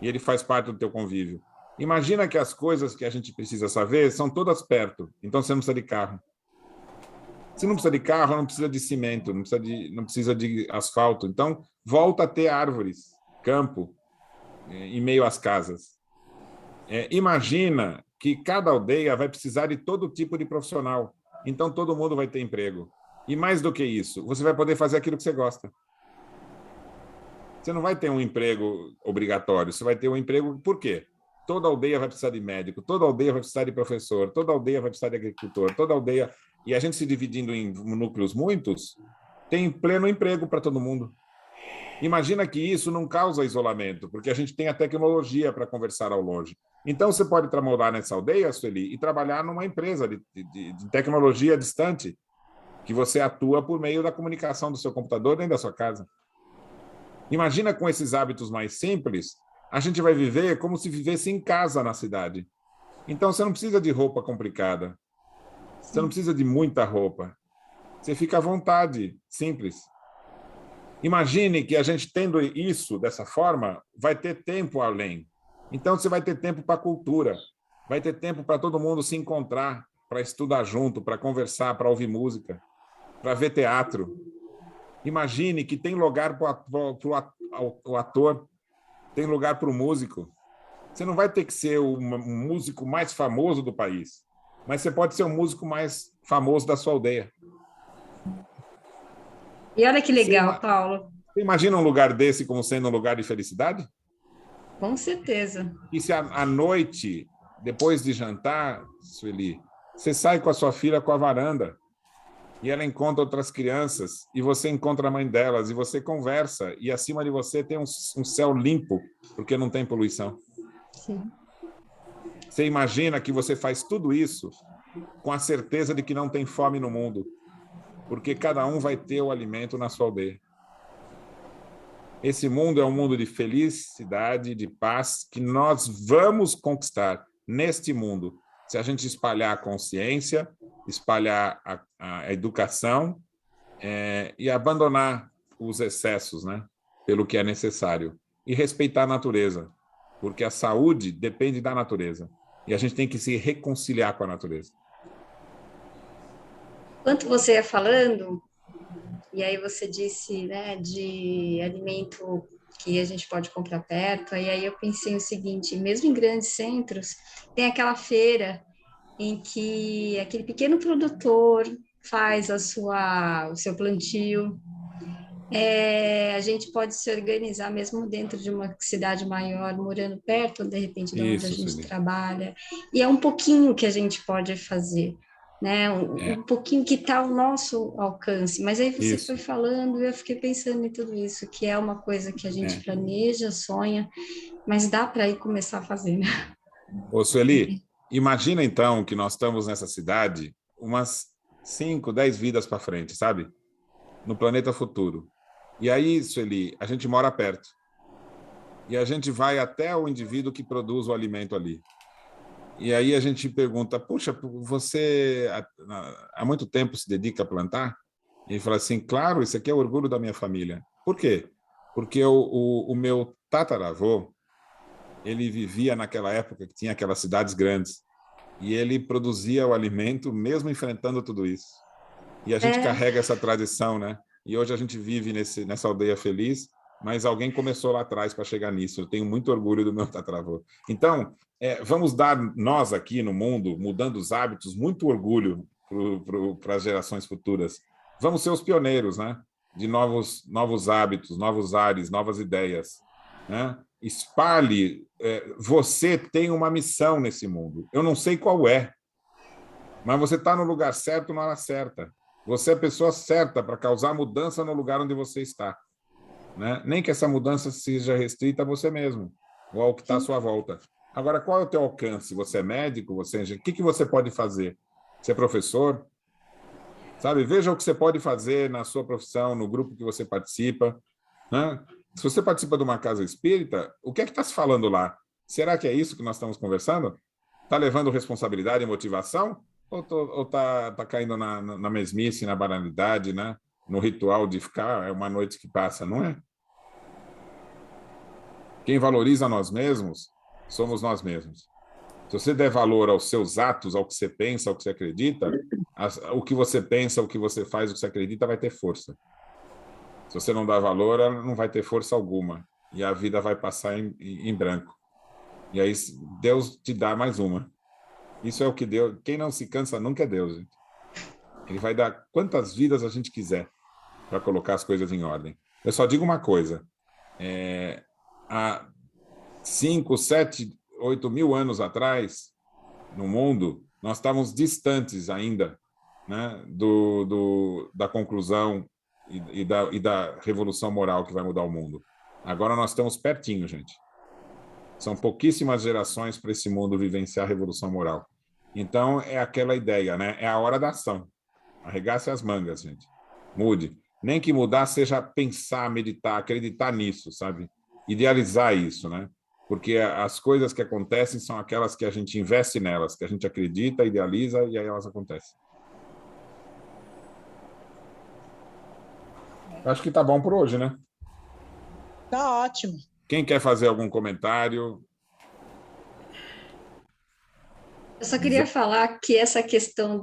E ele faz parte do teu convívio. Imagina que as coisas que a gente precisa saber são todas perto. Então, você não precisa de carro. Se não precisa de carro, não precisa de cimento, não precisa de asfalto. Então, volta a ter árvores, campo, em meio às casas. Imagina que cada aldeia vai precisar de todo tipo de profissional. Então, todo mundo vai ter emprego. E mais do que isso, você vai poder fazer aquilo que você gosta. Você não vai ter um emprego obrigatório, você vai ter um emprego... Por quê? Toda aldeia vai precisar de médico, toda aldeia vai precisar de professor, toda aldeia vai precisar de agricultor, toda aldeia... E a gente se dividindo em núcleos muitos, tem pleno emprego para todo mundo. Imagina que isso não causa isolamento, porque a gente tem a tecnologia para conversar ao longe. Então, você pode morar nessa aldeia, Sueli, e trabalhar numa empresa de tecnologia distante, que você atua por meio da comunicação do seu computador dentro da sua casa. Imagina com esses hábitos mais simples, a gente vai viver como se vivesse em casa na cidade. Então, você não precisa de roupa complicada. Você não precisa de muita roupa. Você fica à vontade, simples. Imagine que a gente tendo isso dessa forma, vai ter tempo além. Então, você vai ter tempo para a cultura, vai ter tempo para todo mundo se encontrar, para estudar junto, para conversar, para ouvir música, para ver teatro. Imagine que tem lugar para o ator, tem lugar para o músico. Você não vai ter que ser o músico mais famoso do país, mas você pode ser o músico mais famoso da sua aldeia. E olha que legal, Paulo. Você imagina um lugar desse como sendo um lugar de felicidade? Com certeza. E se à noite, depois de jantar, Sueli, você sai com a sua filha com a varanda, e ela encontra outras crianças, e você encontra a mãe delas, e você conversa, e acima de você tem um céu limpo, porque não tem poluição. Sim. Você imagina que você faz tudo isso com a certeza de que não tem fome no mundo, porque cada um vai ter o alimento na sua aldeia. Esse mundo é um mundo de felicidade, de paz, que nós vamos conquistar neste mundo, se a gente espalhar a consciência, espalhar a educação e abandonar os excessos, né, pelo que é necessário, e respeitar a natureza, porque a saúde depende da natureza, e a gente tem que se reconciliar com a natureza. Enquanto você ia falando, e aí você disse, né, de alimento que a gente pode comprar perto, e aí eu pensei o seguinte, mesmo em grandes centros, tem aquela feira em que aquele pequeno produtor faz o seu plantio. A gente pode se organizar mesmo dentro de uma cidade maior, morando perto, de repente, de onde a gente trabalha. E é um pouquinho que a gente pode fazer, né? Um pouquinho que está ao nosso alcance. Mas aí você foi falando e eu fiquei pensando em tudo isso, que é uma coisa que a gente planeja, sonha, mas dá para ir começar a fazer, né? Ô, Sueli, imagina então que nós estamos nessa cidade umas 5, 10 vidas para frente, sabe? No planeta futuro. E aí, Sueli, a gente mora perto. E a gente vai até o indivíduo que produz o alimento ali. E aí a gente pergunta, puxa, você há muito tempo se dedica a plantar? E ele fala assim, claro, isso aqui é o orgulho da minha família. Por quê? Porque o meu tataravô, ele vivia naquela época que tinha aquelas cidades grandes. E ele produzia o alimento mesmo enfrentando tudo isso. E a gente carrega essa tradição, né? E hoje a gente vive nessa aldeia feliz, mas alguém começou lá atrás para chegar nisso. Eu tenho muito orgulho do meu tataravô. Então, vamos dar, nós aqui no mundo, mudando os hábitos, muito orgulho para as gerações futuras. Vamos ser os pioneiros, né? De novos hábitos, novos ares, novas ideias, né? Espalhe. Você tem uma missão nesse mundo. Eu não sei qual é, mas você está no lugar certo na hora certa. Você é a pessoa certa para causar mudança no lugar onde você está, né? Nem que essa mudança seja restrita a você mesmo, ou ao que está à sua volta. Agora, qual é o teu alcance? Você é médico? Você é engenheiro? O que você pode fazer? Você é professor? Sabe? Veja o que você pode fazer na sua profissão, no grupo que você participa, né? Se você participa de uma casa espírita, o que é que está se falando lá? Será que é isso que nós estamos conversando? Está levando responsabilidade e motivação? ou tá caindo na mesmice, na banalidade, né? No ritual de ficar, é uma noite que passa, não é? Quem valoriza nós mesmos, somos nós mesmos. Se você der valor aos seus atos, ao que você pensa, ao que você acredita, o que você pensa, o que você faz, o que você acredita vai ter força. Se você não dá valor, ela não vai ter força alguma. E a vida vai passar em branco. E aí Deus te dá mais uma. Isso é o que Deus... Quem não se cansa nunca é Deus, gente. Ele vai dar quantas vidas a gente quiser para colocar as coisas em ordem. Eu só digo uma coisa. Há 5, 7, 8 mil anos atrás, no mundo, nós estávamos distantes ainda, né, da conclusão e da revolução moral que vai mudar o mundo. Agora nós estamos pertinho, gente. São pouquíssimas gerações para esse mundo vivenciar a revolução moral. Então, é aquela ideia, né? É a hora da ação. Arregace as mangas, gente. Mude. Nem que mudar seja pensar, meditar, acreditar nisso, sabe? Idealizar isso, né? Porque as coisas que acontecem são aquelas que a gente investe nelas, que a gente acredita, idealiza, e aí elas acontecem. Acho que tá bom por hoje, né? Tá ótimo. Quem quer fazer algum comentário? Eu só queria falar que essa questão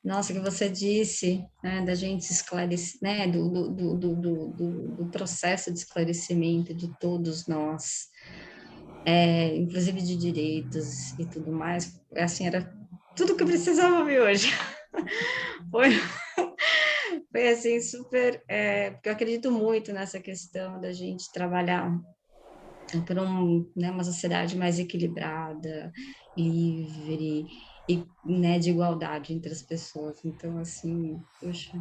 nossa, que você disse, né, da gente esclarecer, né, do processo de esclarecimento de todos nós, inclusive de direitos e tudo mais, assim, era tudo que eu precisava ouvir hoje. Foi assim, super, porque eu acredito muito nessa questão da gente trabalhar por uma sociedade mais equilibrada, livre e, né, de igualdade entre as pessoas. Então, assim, poxa.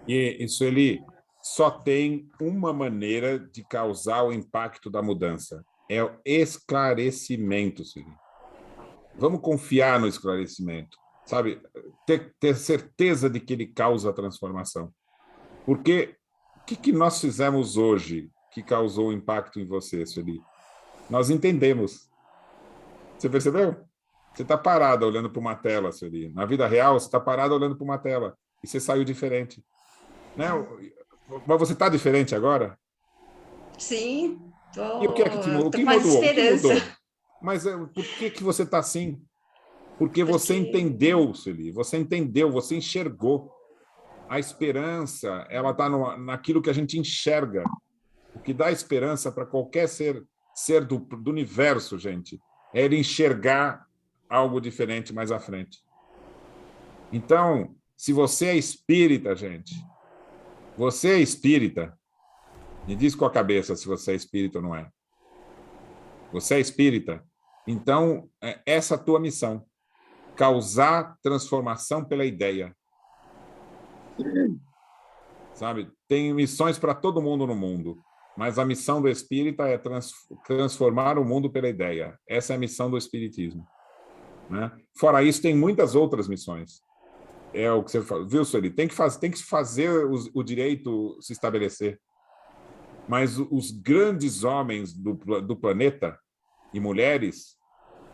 E isso ele só tem uma maneira de causar o impacto da mudança. É o esclarecimento, Sueli. Vamos confiar no esclarecimento, sabe? Ter certeza de que ele causa a transformação. Porque o que nós fizemos hoje que causou impacto em você, Sueli? Nós entendemos. Você percebeu? Você está parada olhando para uma tela, Sueli. Na vida real, você está parada olhando para uma tela e você saiu diferente. Né? Mas você está diferente agora? Sim, E o que é que te mudou? O que mudou? O que mudou? Mas por que você está assim? Porque você entendeu, Sueli. Você entendeu, você enxergou. A esperança, ela está naquilo que a gente enxerga. O que dá esperança para qualquer ser do universo, gente, é ele enxergar algo diferente mais à frente. Então, se você é espírita, gente, você é espírita, me diz com a cabeça se você é espírita ou não é. Você é espírita, então, essa é a tua missão, causar transformação pela ideia. Sabe? Tem missões para todo mundo no mundo. Mas a missão do espírita é transformar o mundo pela ideia. Essa é a missão do espiritismo. Né? Fora isso, tem muitas outras missões. É o que você fala. Viu, Sueli? Tem que fazer o direito se estabelecer. Mas os grandes homens do planeta e mulheres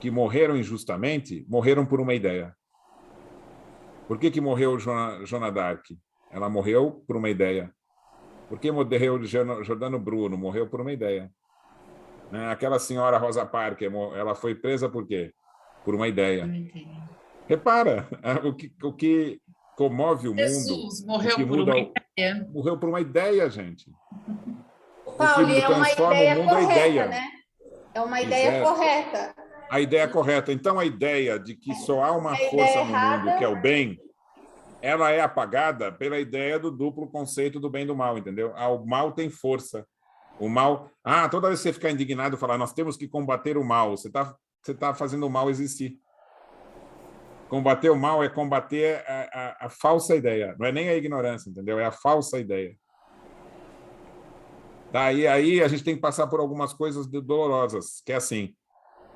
que morreram injustamente, morreram por uma ideia. Por que morreu Joana d'Arc? Ela morreu por uma ideia. Por que morreu Giordano Bruno? Morreu por uma ideia. Né? Aquela senhora Rosa Parker, ela foi presa por quê? Por uma ideia. Repara, o que comove o Jesus mundo... morreu por uma ideia. Morreu por uma ideia, gente. Paulo, é uma ideia correta, né? É uma ideia Exato. correta. A ideia correta. Então, a ideia de que só há uma força no mundo, que é o bem, ela é apagada pela ideia do duplo conceito do bem e do mal, entendeu? O mal tem força. O mal... toda vez que você ficar indignado e falar, nós temos que combater o mal, você tá fazendo o mal existir. Combater o mal é combater a falsa ideia. Não é nem a ignorância, entendeu? É a falsa ideia. Daí aí a gente tem que passar por algumas coisas dolorosas, que é assim,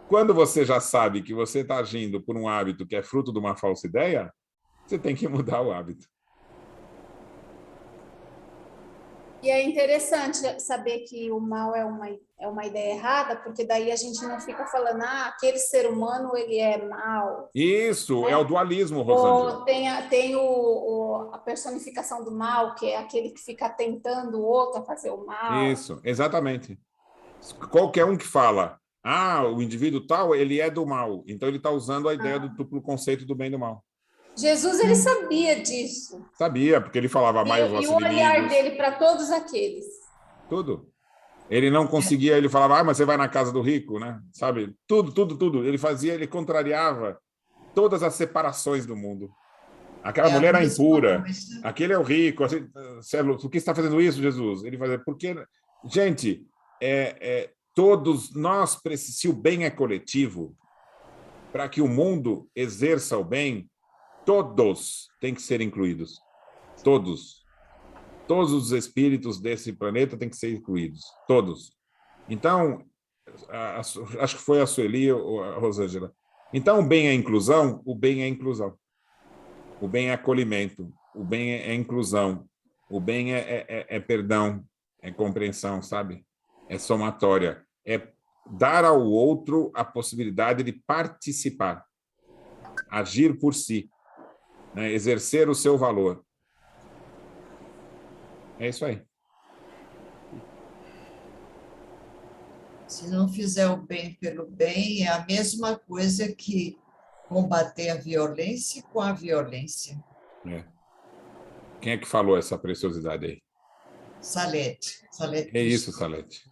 quando você já sabe que você está agindo por um hábito que é fruto de uma falsa ideia, você tem que mudar o hábito. E é interessante saber que o mal é uma ideia errada, porque daí a gente não fica falando, aquele ser humano, ele é mal. Isso, né? é o dualismo, Rosângela. Ou tem a personificação do mal, que é aquele que fica tentando o outro a fazer o mal. Isso, exatamente. Qualquer um que fala, o indivíduo tal, ele é do mal. Então, ele está usando a ideia do duplo conceito do bem e do mal. Jesus, ele sabia disso. Sabia, porque ele falava, amai os vossos E o olhar inimigos. dele para todos aqueles. Tudo. Ele não conseguia, ele falava, mas você vai na casa do rico, né? Sabe? Tudo. Ele contrariava todas as separações do mundo. Aquela mulher era impura, aquele é o rico. Assim, por que você está fazendo isso, Jesus? Ele fazia, porque... Gente, todos nós precisamos, se o bem é coletivo, para que o mundo exerça o bem, todos têm que ser incluídos. Todos. Todos os espíritos desse planeta têm que ser incluídos. Todos. Então, acho que foi a Sueli ou a Rosângela. Então, o bem é inclusão? O bem é inclusão. O bem é acolhimento. O bem é inclusão. O bem é perdão, é compreensão, sabe? É somatória. É dar ao outro a possibilidade de participar. Agir por si. Né? Exercer o seu valor. É isso aí. Se não fizer o bem pelo bem, é a mesma coisa que combater a violência com a violência. Quem é que falou essa preciosidade aí? Salete. É isso, Salete.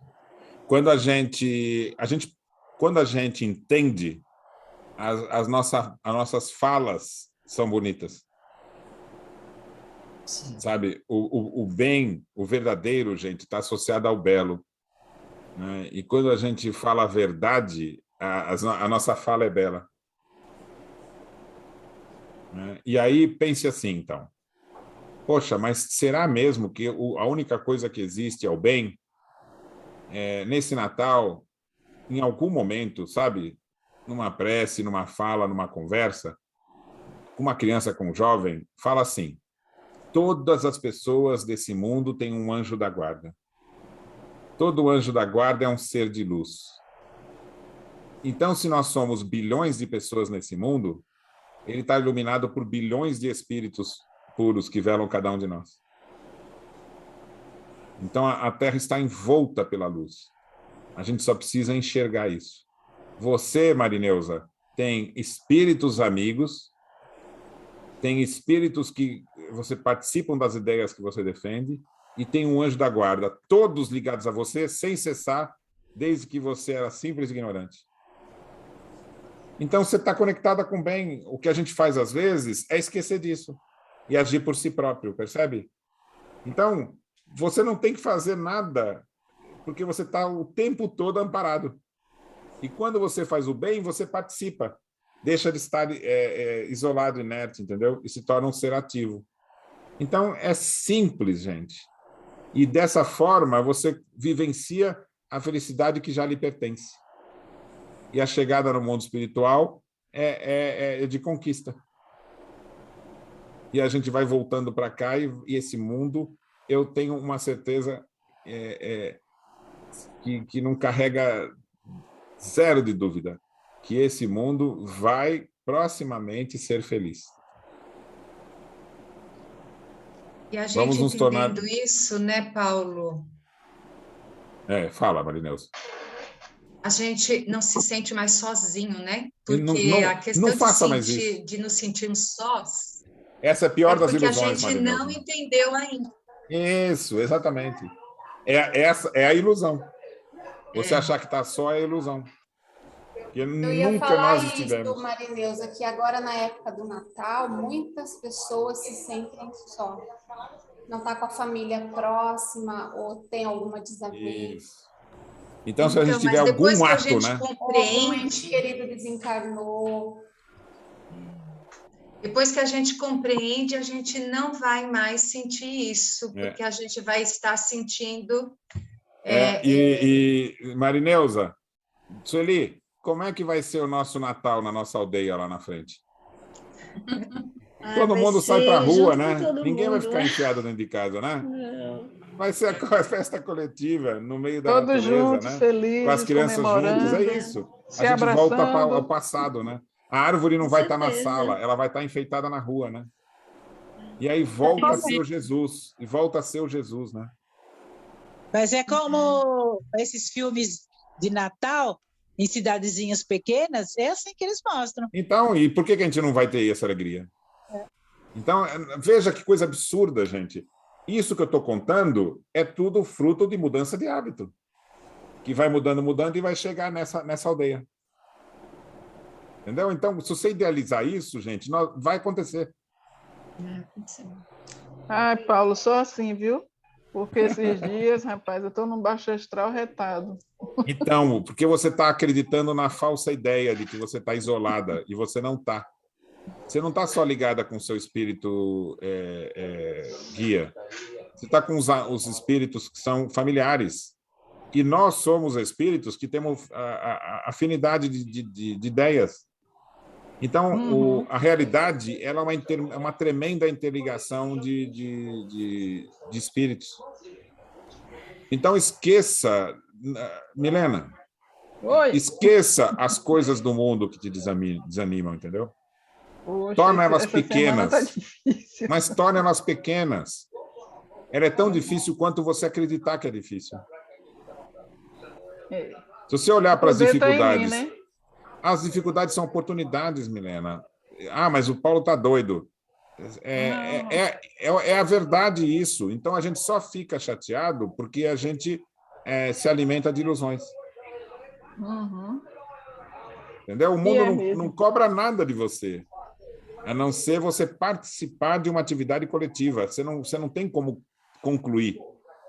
Quando a gente entende, as nossas falas são bonitas. Sim. Sabe? O bem, o verdadeiro, gente, está associado ao belo. Né? E quando a gente fala a verdade, a nossa fala é bela. Né? E aí, pense assim, então. Poxa, mas será mesmo que a única coisa que existe é o bem? Nesse Natal, em algum momento, sabe? Numa prece, numa fala, numa conversa, com uma criança, com um jovem, fala assim: todas as pessoas desse mundo têm um anjo da guarda. Todo anjo da guarda é um ser de luz. Então, se nós somos bilhões de pessoas nesse mundo, ele está iluminado por bilhões de espíritos puros que velam cada um de nós. Então, a Terra está envolta pela luz. A gente só precisa enxergar isso. Você, Marineusa, tem espíritos amigos, tem espíritos que você participam das ideias que você defende, e tem um anjo da guarda, todos ligados a você, sem cessar, desde que você era simples e ignorante. Então, você está conectada com o bem. O que a gente faz, às vezes, é esquecer disso e agir por si próprio, percebe? Então, você não tem que fazer nada, porque você está o tempo todo amparado. E quando você faz o bem, você participa. Deixa de estar isolado, inerte, entendeu? E se torna um ser ativo. Então, é simples, gente. E dessa forma, você vivencia a felicidade que já lhe pertence. E a chegada no mundo espiritual é de conquista. E a gente vai voltando para cá, e esse mundo, eu tenho uma certeza que não carrega zero de dúvida, que esse mundo vai proximamente ser feliz. E a gente Vamos nos tornar... entendendo isso, né, Paulo? Fala, Marineusa. A gente não se sente mais sozinho, né? Porque não, a questão não faça mais isso. de nos sentirmos sós... Essa é a pior das ilusões, porque a gente Marineusa. não entendeu ainda. Isso, exatamente. Essa é a ilusão. Você achar que está só é a ilusão. Porque Eu ia nunca falar nós estivemos. isso, Marineusa, que agora na época do Natal, muitas pessoas se sentem só. Não está com a família próxima ou tem alguma desavença. Isso. Então, se a gente tiver algum ato, né? Ou um ente querido desencarnou. Depois que a gente compreende, a gente não vai mais sentir isso, porque a gente vai estar sentindo... Marineusa, Sueli, como é que vai ser o nosso Natal na nossa aldeia lá na frente? Todo mundo sai para a rua, né? Ninguém vai ficar enfiado dentro de casa, né? Não. Vai ser a festa coletiva no meio da Todos natureza, juntos, né? felizes, Com as crianças juntas, é comemorando, isso. se A gente volta abraçando. ao passado, né? A árvore não Com vai estar na certeza. sala, ela vai estar enfeitada na rua, né? E aí volta a ser o Jesus, e volta a ser o Jesus, né? Mas é como esses filmes de Natal em cidadezinhas pequenas, é assim que eles mostram. Então, e por que a gente não vai ter essa alegria? Então, veja que coisa absurda, gente. Isso que eu estou contando é tudo fruto de mudança de hábito, que vai mudando, mudando e vai chegar nessa aldeia. Entendeu? Então, se você idealizar isso, gente, vai acontecer. Ai, Paulo, sou assim, viu? Porque esses dias, rapaz, eu estou num baixo astral retado. Então, porque você está acreditando na falsa ideia de que você está isolada, e você não está. Você não está só ligada com o seu espírito guia. Você está com os espíritos que são familiares. E nós somos espíritos que temos a afinidade de ideias. Então, a realidade ela é uma tremenda interligação de espíritos. Então, esqueça, Milena, Oi. esqueça as coisas do mundo que te desanimam, entendeu? Poxa, Torna elas essa semana pequenas, tá difícil. mas torna elas pequenas. Ela é tão difícil quanto você acreditar que é difícil. Se você olhar para as poder tá em dificuldades, mim, né? as dificuldades são oportunidades, Milena. Ah, mas o Paulo está doido. É a verdade isso. Então a gente só fica chateado porque a gente se alimenta de ilusões. Entendeu? O mundo não cobra nada de você, a não ser você participar de uma atividade coletiva. Você não tem como concluir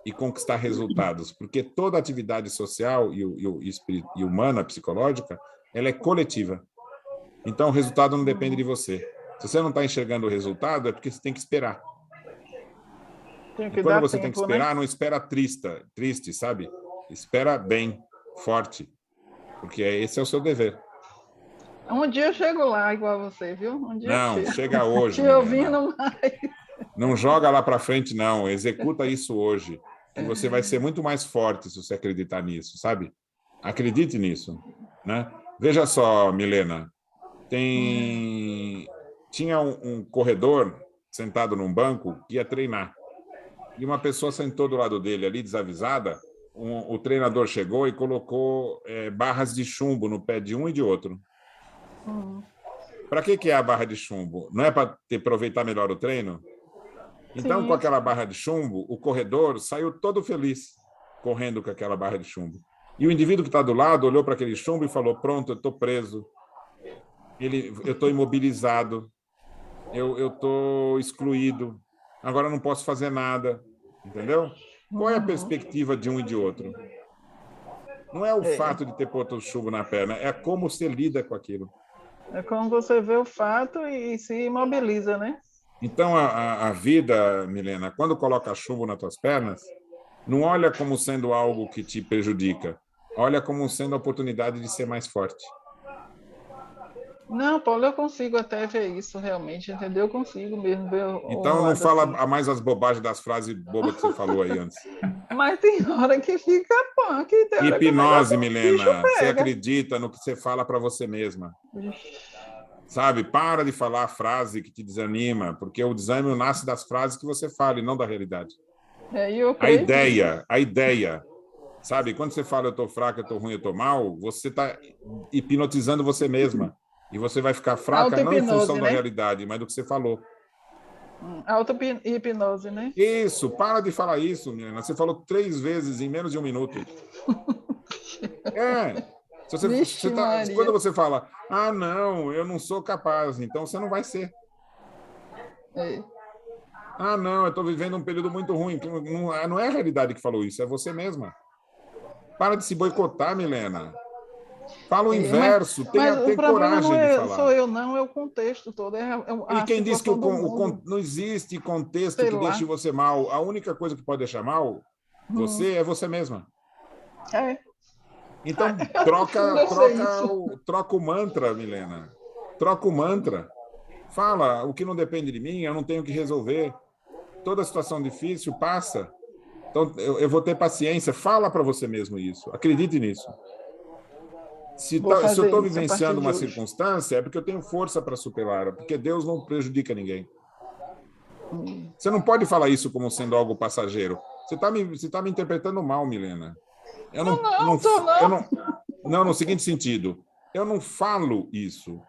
e conquistar resultados, porque toda atividade social e humana, psicológica, ela é coletiva. Então, o resultado não depende de você. Se você não está enxergando o resultado, é porque você tem que esperar. E quando você tem que esperar, não espera triste, sabe? Espera bem, forte, porque esse é o seu dever. Um dia eu chego lá igual a você, viu? Um dia Não, eu chego. chega hoje. Te ouvindo mais. Não joga lá para frente, não. Executa isso hoje. E você vai ser muito mais forte se você acreditar nisso, sabe? Acredite nisso, né? Veja só, Milena. Tinha um corredor sentado num banco que ia treinar. E uma pessoa sentou do lado dele ali, desavisada. O treinador chegou e colocou barras de chumbo no pé de um e de outro. Para que é a barra de chumbo? Não é para aproveitar melhor o treino? Então, Sim. com aquela barra de chumbo, o corredor saiu todo feliz, correndo com aquela barra de chumbo. E o indivíduo que está do lado olhou para aquele chumbo e falou: pronto, eu estou preso. Eu estou imobilizado. Eu estou excluído. Agora não posso fazer nada. Entendeu? Qual é a perspectiva de um e de outro? Não é o fato de ter posto o chumbo na perna, é como você lida com aquilo. É como você vê o fato e se imobiliza, né? Então, a vida, Milena, quando coloca chumbo nas tuas pernas, não olha como sendo algo que te prejudica, olha como sendo a oportunidade de ser mais forte. Não, Paulo, eu consigo até ver isso realmente, entendeu? Eu consigo mesmo ver Então, não fala mais as bobagens das frases bobas que você falou aí antes. Mas tem hora que fica punk. Hipnose, Milena. Você acredita no que você fala para você mesma. Sabe? Para de falar a frase que te desanima, porque o desânimo nasce das frases que você fala e não da realidade. A ideia. Sabe? Quando você fala eu estou fraca, eu estou ruim, eu estou mal, você está hipnotizando você mesma. E você vai ficar fraca não em função da realidade, mas do que você falou. Auto-hipnose, né? Isso, para de falar isso, menina. Você falou 3 vezes em menos de 1 minuto. Quando você fala, não, eu não sou capaz, então você não vai ser. Não, eu estou vivendo um período muito ruim. Não é a realidade que falou isso, é você mesma. Para de se boicotar, Milena. Fala o inverso, tem coragem de falar. Sou eu, não, é o contexto todo. E quem diz que não existe contexto que deixe você mal? A única coisa que pode deixar mal você é você mesma. Então, troca o mantra, Milena. Troca o mantra. Fala, o que não depende de mim, eu não tenho que resolver. Toda situação difícil passa. Então, eu vou ter paciência. Fala para você mesmo isso. Acredite nisso. Se eu estou vivenciando uma circunstância, é porque eu tenho força para superá-la, porque Deus não prejudica ninguém. Você não pode falar isso como sendo algo passageiro. Você tá me interpretando mal, Milena. Não, no seguinte sentido. Eu não falo isso.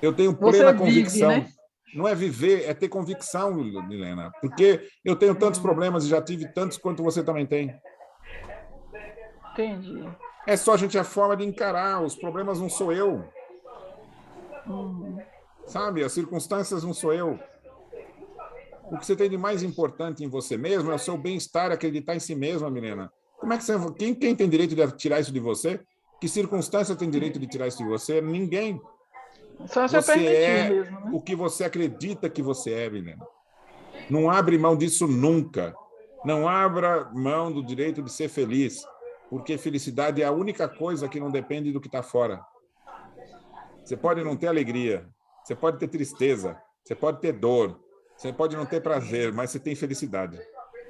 Eu tenho plena convicção. Vive, né? Não é viver, é ter convicção, Milena. Porque eu tenho tantos problemas e já tive tantos quanto você também tem. Entendi. É só a forma de encarar. Os problemas não sou eu. Sabe? As circunstâncias não sou eu. O que você tem de mais importante em você mesmo é o seu bem-estar, acreditar em si mesma, Milena. Como é que você... Quem tem direito de tirar isso de você? Que circunstância tem direito de tirar isso de você? Ninguém. Só se eu permitir mesmo, né? O que você acredita que você é, Milena. Não abre mão disso nunca. Não abra mão do direito de ser feliz, porque felicidade é a única coisa que não depende do que está fora. Você pode não ter alegria, você pode ter tristeza, você pode ter dor, você pode não ter prazer, mas você tem felicidade.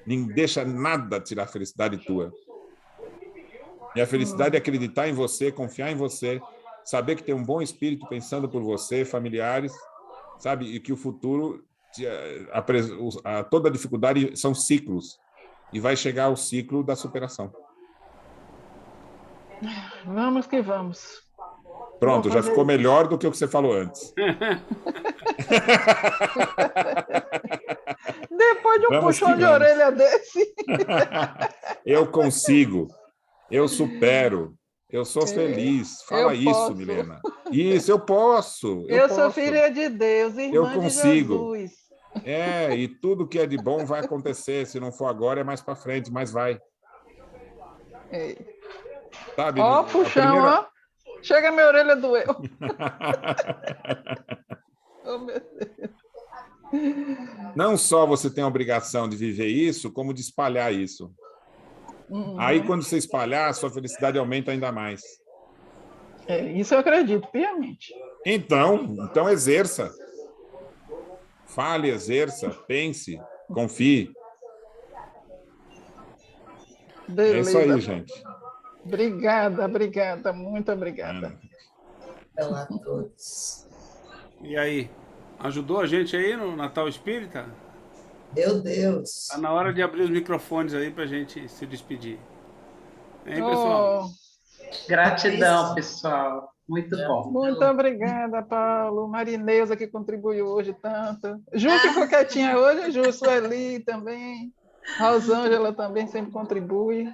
Não deixa nada tirar a felicidade tua. E a felicidade é acreditar em você, confiar em você, saber que tem um bom espírito pensando por você, familiares, sabe? E que o futuro, toda dificuldade são ciclos. E vai chegar ao ciclo da superação. Vamos que vamos. Pronto, já ficou melhor do que o que você falou antes. Depois de um puxão de orelha desse. Eu consigo. Eu supero. Eu sou feliz. Fala isso, Milena. Isso, eu posso. Eu sou filha de Deus, irmã de Jesus. E tudo que é de bom vai acontecer. Se não for agora, é mais para frente, mas vai. Sabe? Ó, puxão, ó. Chega, minha orelha doeu. Oh, meu Deus. Não só você tem a obrigação de viver isso, como de espalhar isso. Aí, quando você espalhar, a sua felicidade aumenta ainda mais. Isso eu acredito, piamente. Então exerça. Fale, exerça, pense, confie. Beleza. É isso aí, gente. Obrigada, muito obrigada. Olá a todos. E aí, ajudou a gente aí no Natal Espírita? Meu Deus. Está na hora de abrir os microfones aí para a gente se despedir. Hein, pessoal? Gratidão, pessoal. Muito bom. Muito obrigada, Paulo. Marineuza, que contribuiu hoje tanto. Ju ficou quietinha hoje, Ju, Sueli também. Rosângela também sempre contribui.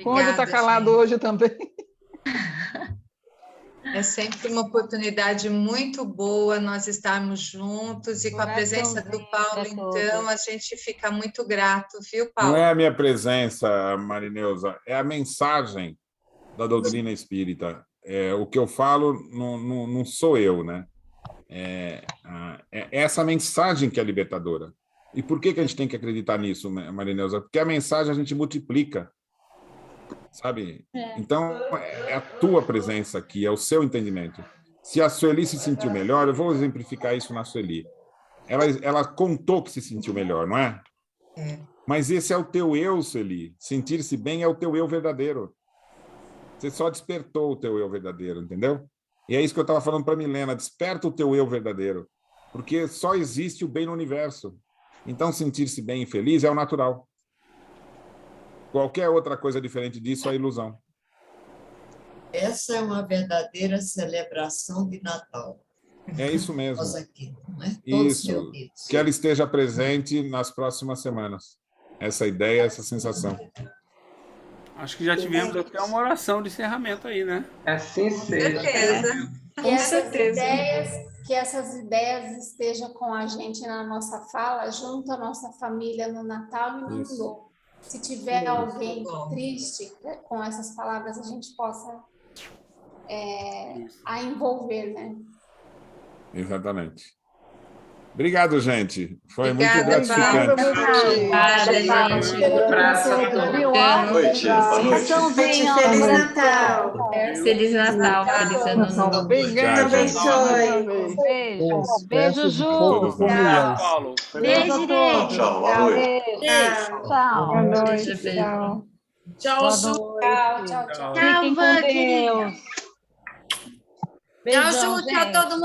Conde está calado hoje também. É sempre uma oportunidade muito boa nós estarmos juntos e com a presença do Paulo, então, a gente fica muito grato, viu, Paulo? Não é a minha presença, Marineuza, é a mensagem da doutrina espírita. O que eu falo não sou eu, né? É essa mensagem que é libertadora. E por que a gente tem que acreditar nisso, Marineuza? Porque a mensagem a gente multiplica. Sabe? Então, é a tua presença aqui, é o seu entendimento. Se a Sueli se sentiu melhor, eu vou exemplificar isso na Sueli. Ela contou que se sentiu melhor, não é? Mas esse é o teu eu, Sueli. Sentir-se bem é o teu eu verdadeiro. Você só despertou o teu eu verdadeiro, entendeu? E é isso que eu estava falando para a Milena. Desperta o teu eu verdadeiro. Porque só existe o bem no universo. Então, sentir-se bem e feliz é o natural. Qualquer outra coisa diferente disso é ilusão. Essa é uma verdadeira celebração de Natal. É isso mesmo. Nós aqui, não é? Todos isso. Que ela esteja presente nas próximas semanas. Essa ideia, essa sensação. Acho que já tivemos até uma oração de encerramento aí, né? Assim seja. Com certeza. Que essas ideias estejam com a gente na nossa fala, junto à nossa família no Natal e no Ano Novo. Se tiver alguém triste com essas palavras, a gente possa a envolver, né? Exatamente. Obrigado, gente. Foi Obrigada, muito gratificante. Obrigada, gente. Um abraço a todos. Boa noite. Boa noite. Feliz Natal. Feliz Natal, feliz ano novo. Obrigado, gente. Beijo. Beijo, Ju. Todos nós. Tchau, Paulo. Beijo, Tchau, tchau. Boa noite. Tchau. Boa noite. Tchau. Tchau, Ju. Tchau, tchau, tchau. Tchau, Vã, querida. Tchau, Ju. Tchau, todo mundo.